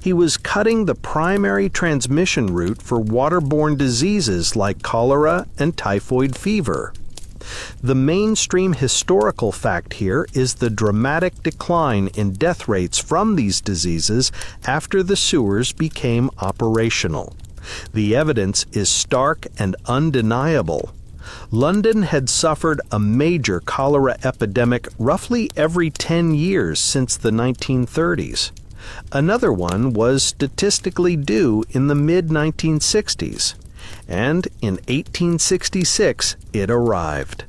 He was cutting the primary transmission route for waterborne diseases like cholera and typhoid fever. The mainstream historical fact here is the dramatic decline in death rates from these diseases after the sewers became operational. The evidence is stark and undeniable. London had suffered a major cholera epidemic roughly every 10 years since the 1930s. Another one was statistically due in the mid-1960s. And in 1866 it arrived.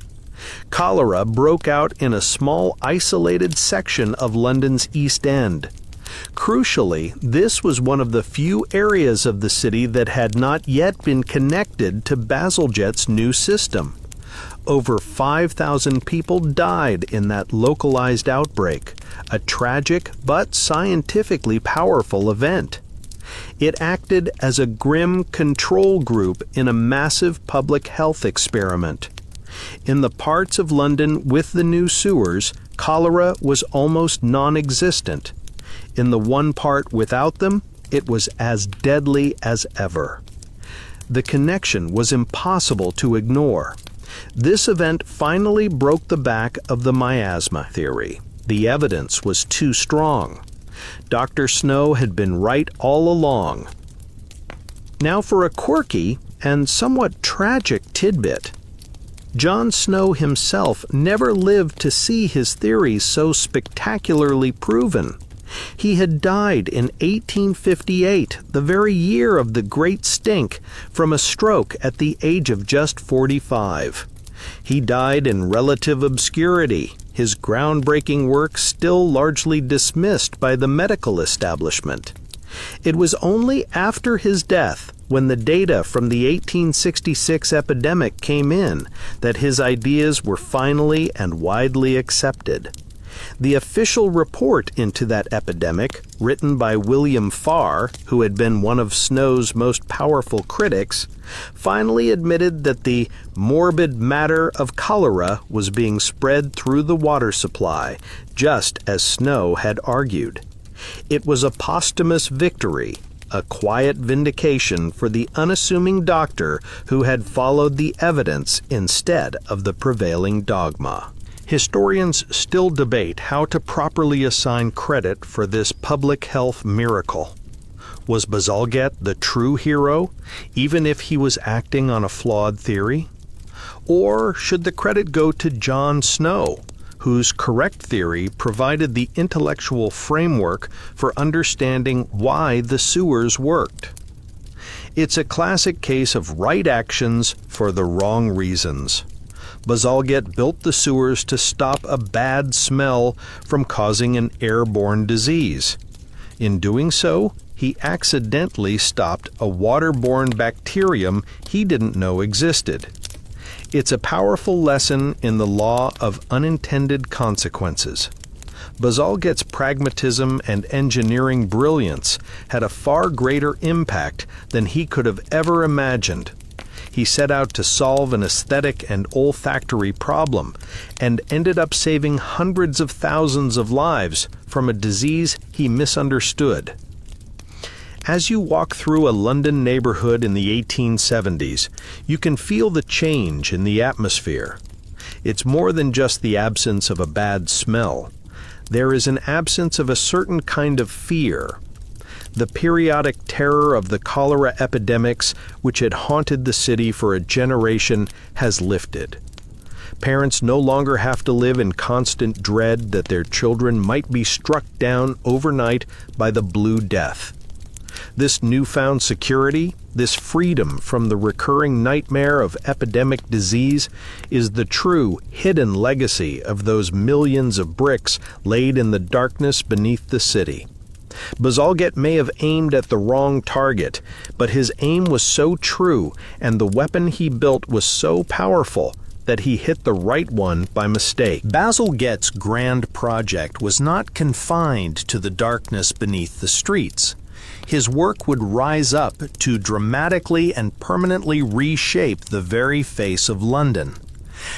Cholera broke out in a small isolated section of London's East End. Crucially, this was one of the few areas of the city that had not yet been connected to Bazalgette's new system. Over 5,000 people died in that localized outbreak, a tragic but scientifically powerful event. It acted as a grim control group in a massive public health experiment. In the parts of London with the new sewers, cholera was almost non-existent. In the one part without them, it was as deadly as ever. The connection was impossible to ignore. This event finally broke the back of the miasma theory. The evidence was too strong. Dr. Snow had been right all along. Now for a quirky and somewhat tragic tidbit. John Snow himself never lived to see his theories so spectacularly proven. He had died in 1858, the very year of the Great Stink, from a stroke at the age of just 45. He died in relative obscurity, his groundbreaking work still largely dismissed by the medical establishment. It was only after his death, when the data from the 1866 epidemic came in, that his ideas were finally and widely accepted. The official report into that epidemic, written by William Farr, who had been one of Snow's most powerful critics, finally admitted that the morbid matter of cholera was being spread through the water supply, just as Snow had argued. It was a posthumous victory, a quiet vindication for the unassuming doctor who had followed the evidence instead of the prevailing dogma. Historians still debate how to properly assign credit for this public health miracle. Was Bazalgette the true hero, even if he was acting on a flawed theory? Or should the credit go to John Snow, whose correct theory provided the intellectual framework for understanding why the sewers worked? It's a classic case of right actions for the wrong reasons. Bazalgette built the sewers to stop a bad smell from causing an airborne disease. In doing so, he accidentally stopped a waterborne bacterium he didn't know existed. It's a powerful lesson in the law of unintended consequences. Bazalgette's pragmatism and engineering brilliance had a far greater impact than he could have ever imagined. He set out to solve an aesthetic and olfactory problem, and ended up saving hundreds of thousands of lives from a disease he misunderstood. As you walk through a London neighborhood in the 1870s, you can feel the change in the atmosphere. It's more than just the absence of a bad smell. There is an absence of a certain kind of fear. The periodic terror of the cholera epidemics, which had haunted the city for a generation, has lifted. Parents no longer have to live in constant dread that their children might be struck down overnight by the Blue Death. This newfound security, this freedom from the recurring nightmare of epidemic disease, is the true hidden legacy of those millions of bricks laid in the darkness beneath the city. Bazalgette may have aimed at the wrong target, but his aim was so true and the weapon he built was so powerful that he hit the right one by mistake. Bazalgette's grand project was not confined to the darkness beneath the streets. His work would rise up to dramatically and permanently reshape the very face of London.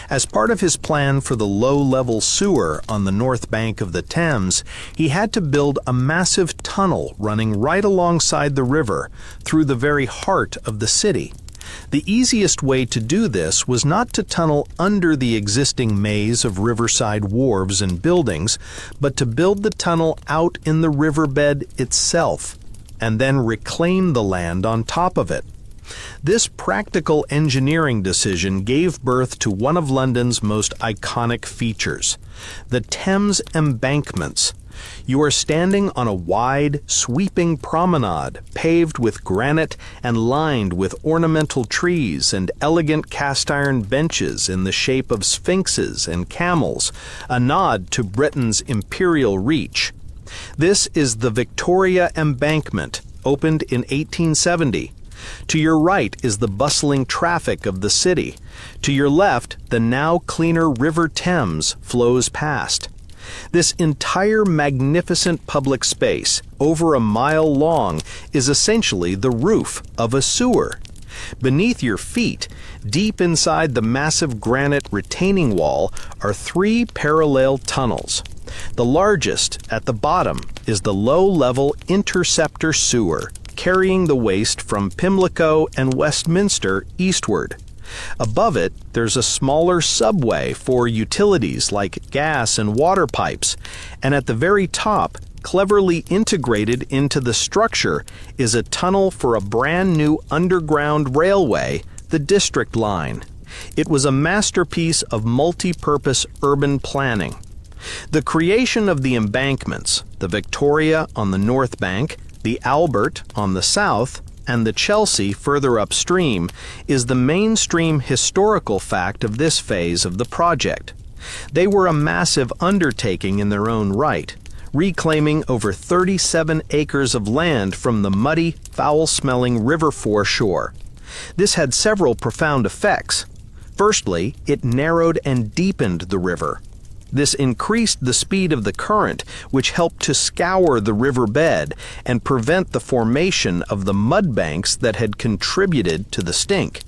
As part of his plan for the low-level sewer on the north bank of the Thames, he had to build a massive tunnel running right alongside the river through the very heart of the city. The easiest way to do this was not to tunnel under the existing maze of riverside wharves and buildings, but to build the tunnel out in the riverbed itself, and then reclaim the land on top of it. This practical engineering decision gave birth to one of London's most iconic features, the Thames embankments. You are standing on a wide, sweeping promenade paved with granite and lined with ornamental trees and elegant cast-iron benches in the shape of sphinxes and camels, a nod to Britain's imperial reach. This is the Victoria Embankment, opened in 1870. To your right is the bustling traffic of the city. To your left, the now cleaner River Thames flows past. This entire magnificent public space, over a mile long, is essentially the roof of a sewer. Beneath your feet, deep inside the massive granite retaining wall, are 3 parallel tunnels. The largest, at the bottom, is the low-level interceptor sewer, carrying the waste from Pimlico and Westminster eastward. Above it, there's a smaller subway for utilities like gas and water pipes, and at the very top, cleverly integrated into the structure, is a tunnel for a brand new underground railway, the District Line. It was a masterpiece of multi-purpose urban planning. The creation of the embankments, the Victoria on the north bank, the Albert on the south, and the Chelsea further upstream, is the mainstream historical fact of this phase of the project. They were a massive undertaking in their own right, reclaiming over 37 acres of land from the muddy, foul-smelling river foreshore. This had several profound effects. Firstly, it narrowed and deepened the river. This increased the speed of the current, which helped to scour the riverbed and prevent the formation of the mud banks that had contributed to the stink.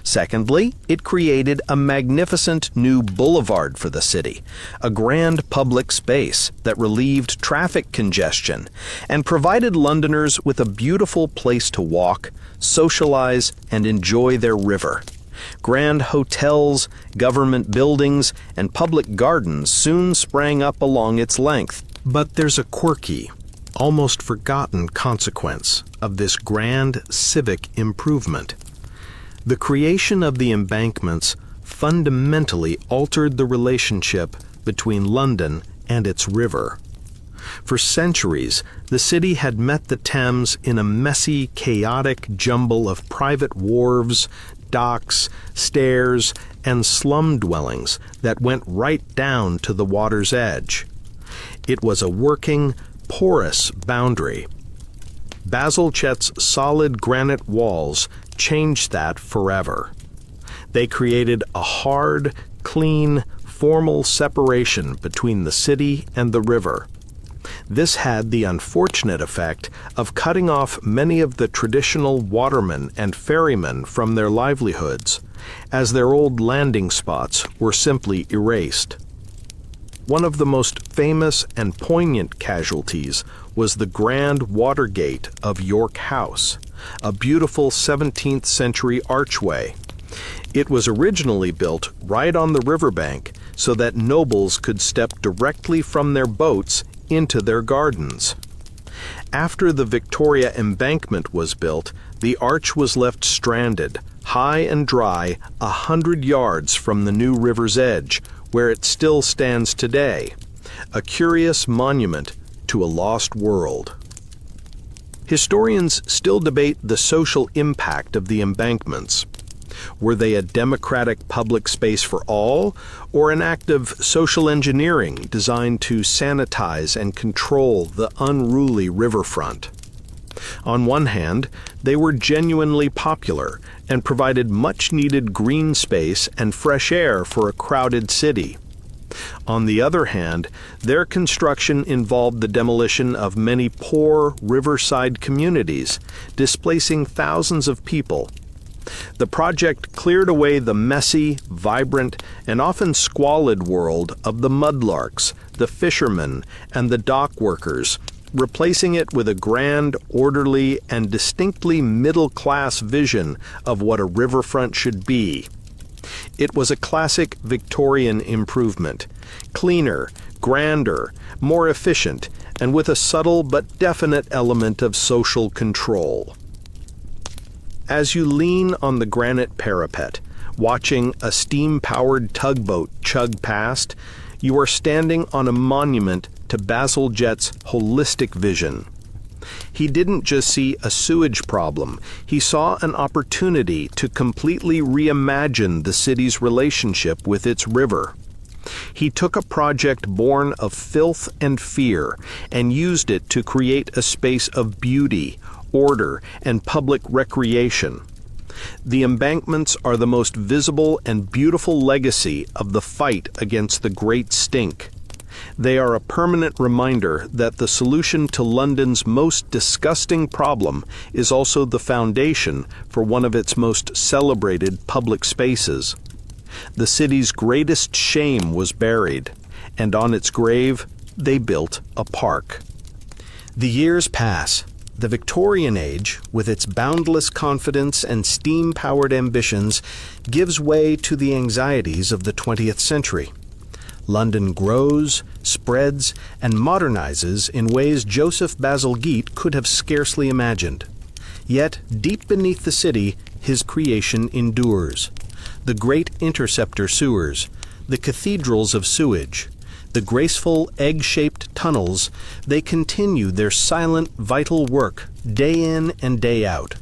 Secondly, it created a magnificent new boulevard for the city, a grand public space that relieved traffic congestion and provided Londoners with a beautiful place to walk, socialize, and enjoy their river. Grand hotels, government buildings, and public gardens soon sprang up along its length. But there's a quirky, almost forgotten consequence of this grand civic improvement. The creation of the embankments fundamentally altered the relationship between London and its river. For centuries, the city had met the Thames in a messy, chaotic jumble of private wharves, docks, stairs, and slum dwellings that went right down to the water's edge. It was a working, porous boundary. Bazalgette's solid granite walls changed that forever. They created a hard, clean, formal separation between the city and the river. This had the unfortunate effect of cutting off many of the traditional watermen and ferrymen from their livelihoods, as their old landing spots were simply erased. One of the most famous and poignant casualties was the Grand Water Gate of York House, a beautiful 17th century archway. It was originally built right on the riverbank so that nobles could step directly from their boats into their gardens. After the Victoria Embankment was built, the arch was left stranded, high and dry, 100 yards from the new river's edge, where it still stands today, a curious monument to a lost world. Historians still debate the social impact of the embankments. Were they a democratic public space for all, or an act of social engineering designed to sanitize and control the unruly riverfront? On one hand, they were genuinely popular and provided much-needed green space and fresh air for a crowded city. On the other hand, their construction involved the demolition of many poor riverside communities, displacing thousands of people. The project cleared away the messy, vibrant, and often squalid world of the mudlarks, the fishermen, and the dock workers, replacing it with a grand, orderly, and distinctly middle-class vision of what a riverfront should be. It was a classic Victorian improvement, cleaner, grander, more efficient, and with a subtle but definite element of social control. As you lean on the granite parapet, watching a steam-powered tugboat chug past, you are standing on a monument to Bazalgette's holistic vision. He didn't just see a sewage problem, he saw an opportunity to completely reimagine the city's relationship with its river. He took a project born of filth and fear and used it to create a space of beauty, order, and public recreation. The embankments are the most visible and beautiful legacy of the fight against the Great Stink. They are a permanent reminder that the solution to London's most disgusting problem is also the foundation for one of its most celebrated public spaces. The city's greatest shame was buried, and on its grave they built a park. The years pass. The Victorian age, with its boundless confidence and steam-powered ambitions, gives way to the anxieties of the 20th century. London grows, spreads, and modernizes in ways Joseph Bazalgette could have scarcely imagined. Yet, deep beneath the city, his creation endures. The great interceptor sewers, the cathedrals of sewage, the graceful egg-shaped tunnels, they continue their silent, vital work, day in and day out.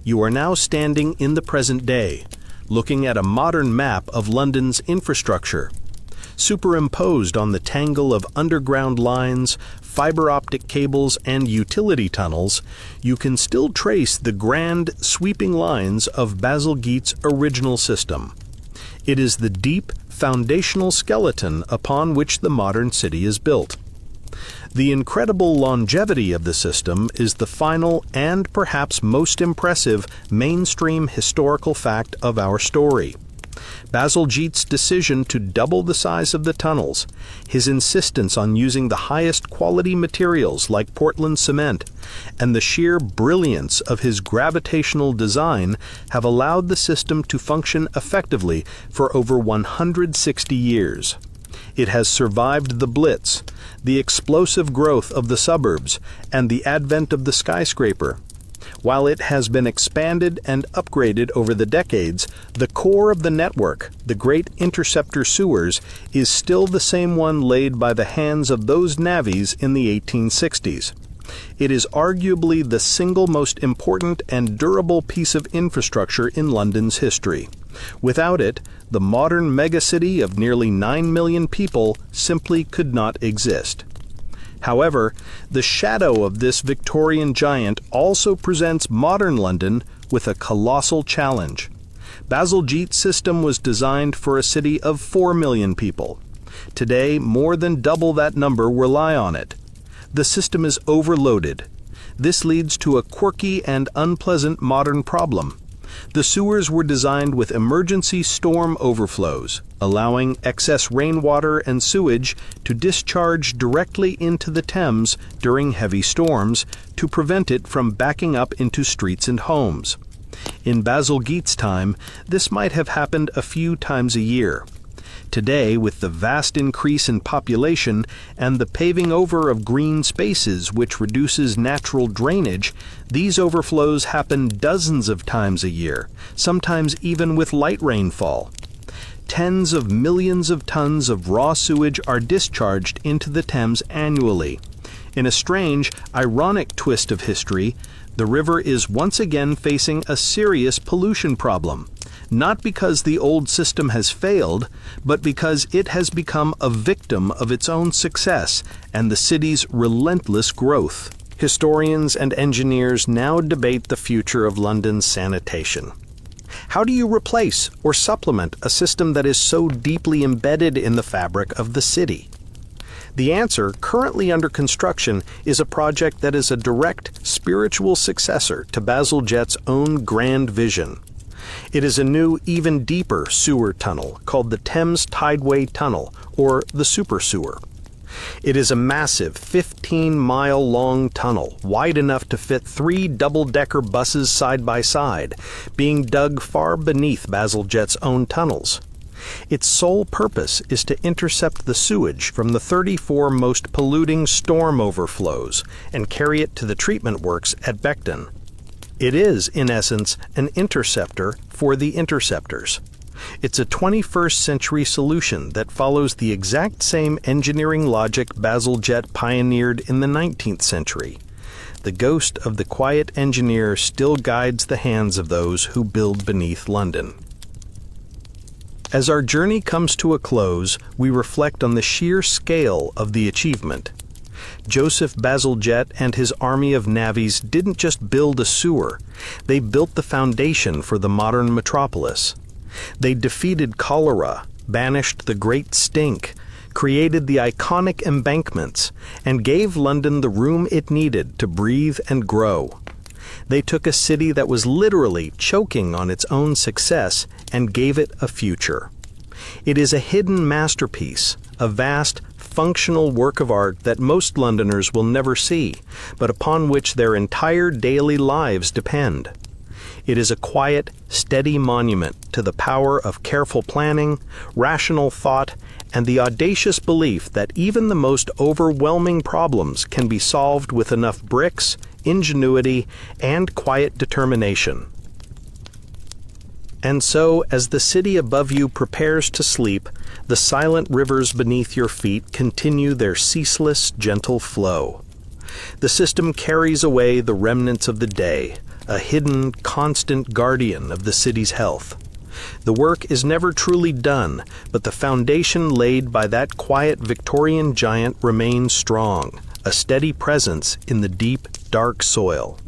You are now standing in the present day, looking at a modern map of London's infrastructure. Superimposed on the tangle of underground lines, fiber optic cables, and utility tunnels, you can still trace the grand, sweeping lines of Bazalgette's original system. It is the deep, foundational skeleton upon which the modern city is built. The incredible longevity of the system is the final and perhaps most impressive mainstream historical fact of our story. Bazalgette's decision to double the size of the tunnels, his insistence on using the highest quality materials like Portland cement, and the sheer brilliance of his gravitational design have allowed the system to function effectively for over 160 years. It has survived the Blitz, the explosive growth of the suburbs, and the advent of the skyscraper. While it has been expanded and upgraded over the decades, the core of the network, the great interceptor sewers, is still the same one laid by the hands of those navvies in the 1860s. It is arguably the single most important and durable piece of infrastructure in London's history. Without it, the modern megacity of nearly 9 million people simply could not exist. However, the shadow of this Victorian giant also presents modern London with a colossal challenge. Bazalgette's system was designed for a city of 4 million people. Today, more than double that number rely on it. The system is overloaded. This leads to a quirky and unpleasant modern problem. The sewers were designed with emergency storm overflows, allowing excess rainwater and sewage to discharge directly into the Thames during heavy storms to prevent it from backing up into streets and homes. In Bazalgette's time, this might have happened a few times a year. Today, with the vast increase in population and the paving over of green spaces which reduces natural drainage, these overflows happen dozens of times a year, sometimes even with light rainfall. Tens of millions of tons of raw sewage are discharged into the Thames annually. In a strange, ironic twist of history, the river is once again facing a serious pollution problem. Not because the old system has failed, but because it has become a victim of its own success and the city's relentless growth. Historians and engineers now debate the future of London's sanitation. How do you replace or supplement a system that is so deeply embedded in the fabric of the city? The answer, currently under construction, is a project that is a direct spiritual successor to Bazalgette's own grand vision. It is a new, even deeper sewer tunnel called the Thames Tideway Tunnel, or the Super Sewer. It is a massive 15-mile-long tunnel, wide enough to fit 3 double-decker buses side by side, being dug far beneath Bazalgette's own tunnels. Its sole purpose is to intercept the sewage from the 34 most polluting storm overflows and carry it to the treatment works at Beckton. It is, in essence, an interceptor for the interceptors. It's a 21st century solution that follows the exact same engineering logic Bazalgette pioneered in the 19th century. The ghost of the quiet engineer still guides the hands of those who build beneath London. As our journey comes to a close, we reflect on the sheer scale of the achievement. Joseph Bazalgette and his army of navvies didn't just build a sewer, they built the foundation for the modern metropolis. They defeated cholera, banished the Great Stink, created the iconic embankments, and gave London the room it needed to breathe and grow. They took a city that was literally choking on its own success and gave it a future. It is a hidden masterpiece, a vast, functional work of art that most Londoners will never see, but upon which their entire daily lives depend. It is a quiet, steady monument to the power of careful planning, rational thought, and the audacious belief that even the most overwhelming problems can be solved with enough bricks, ingenuity, and quiet determination. And so, as the city above you prepares to sleep, the silent rivers beneath your feet continue their ceaseless, gentle flow. The system carries away the remnants of the day, a hidden, constant guardian of the city's health. The work is never truly done, but the foundation laid by that quiet Victorian giant remains strong, a steady presence in the deep, dark soil.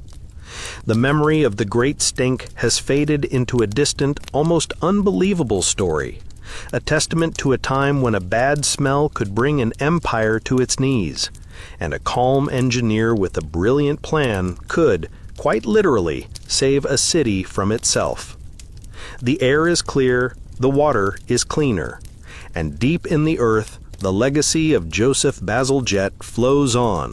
The memory of the Great Stink has faded into a distant, almost unbelievable story, a testament to a time when a bad smell could bring an empire to its knees, and a calm engineer with a brilliant plan could, quite literally, save a city from itself. The air is clear, the water is cleaner, and deep in the earth, the legacy of Joseph Bazalgette flows on,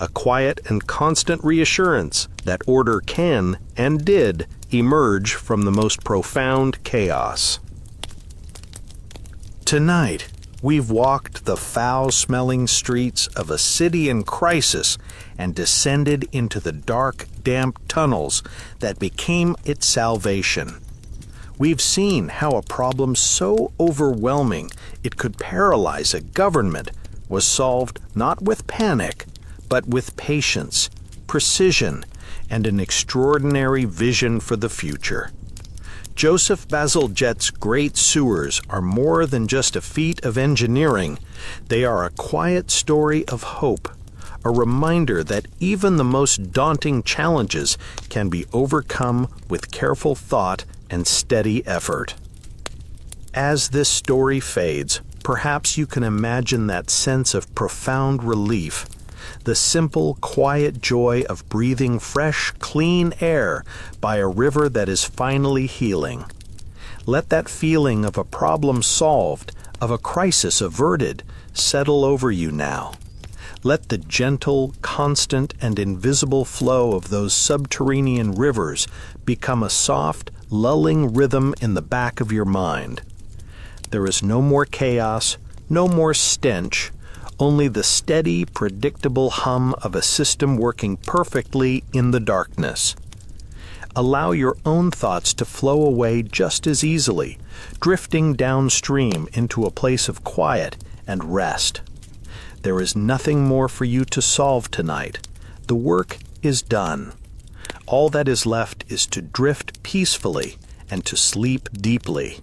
a quiet and constant reassurance that order can, and did, emerge from the most profound chaos. Tonight, we've walked the foul-smelling streets of a city in crisis and descended into the dark, damp tunnels that became its salvation. We've seen how a problem so overwhelming it could paralyze a government was solved not with panic, but with patience, precision, and an extraordinary vision for the future. Joseph Bazalgette's great sewers are more than just a feat of engineering. They are a quiet story of hope, a reminder that even the most daunting challenges can be overcome with careful thought and steady effort. As this story fades, perhaps you can imagine that sense of profound relief, the simple, quiet joy of breathing fresh, clean air by a river that is finally healing. Let that feeling of a problem solved, of a crisis averted, settle over you now. Let the gentle, constant, and invisible flow of those subterranean rivers become a soft, lulling rhythm in the back of your mind. There is no more chaos, no more stench, only the steady, predictable hum of a system working perfectly in the darkness. Allow your own thoughts to flow away just as easily, drifting downstream into a place of quiet and rest. There is nothing more for you to solve tonight. The work is done. All that is left is to drift peacefully and to sleep deeply.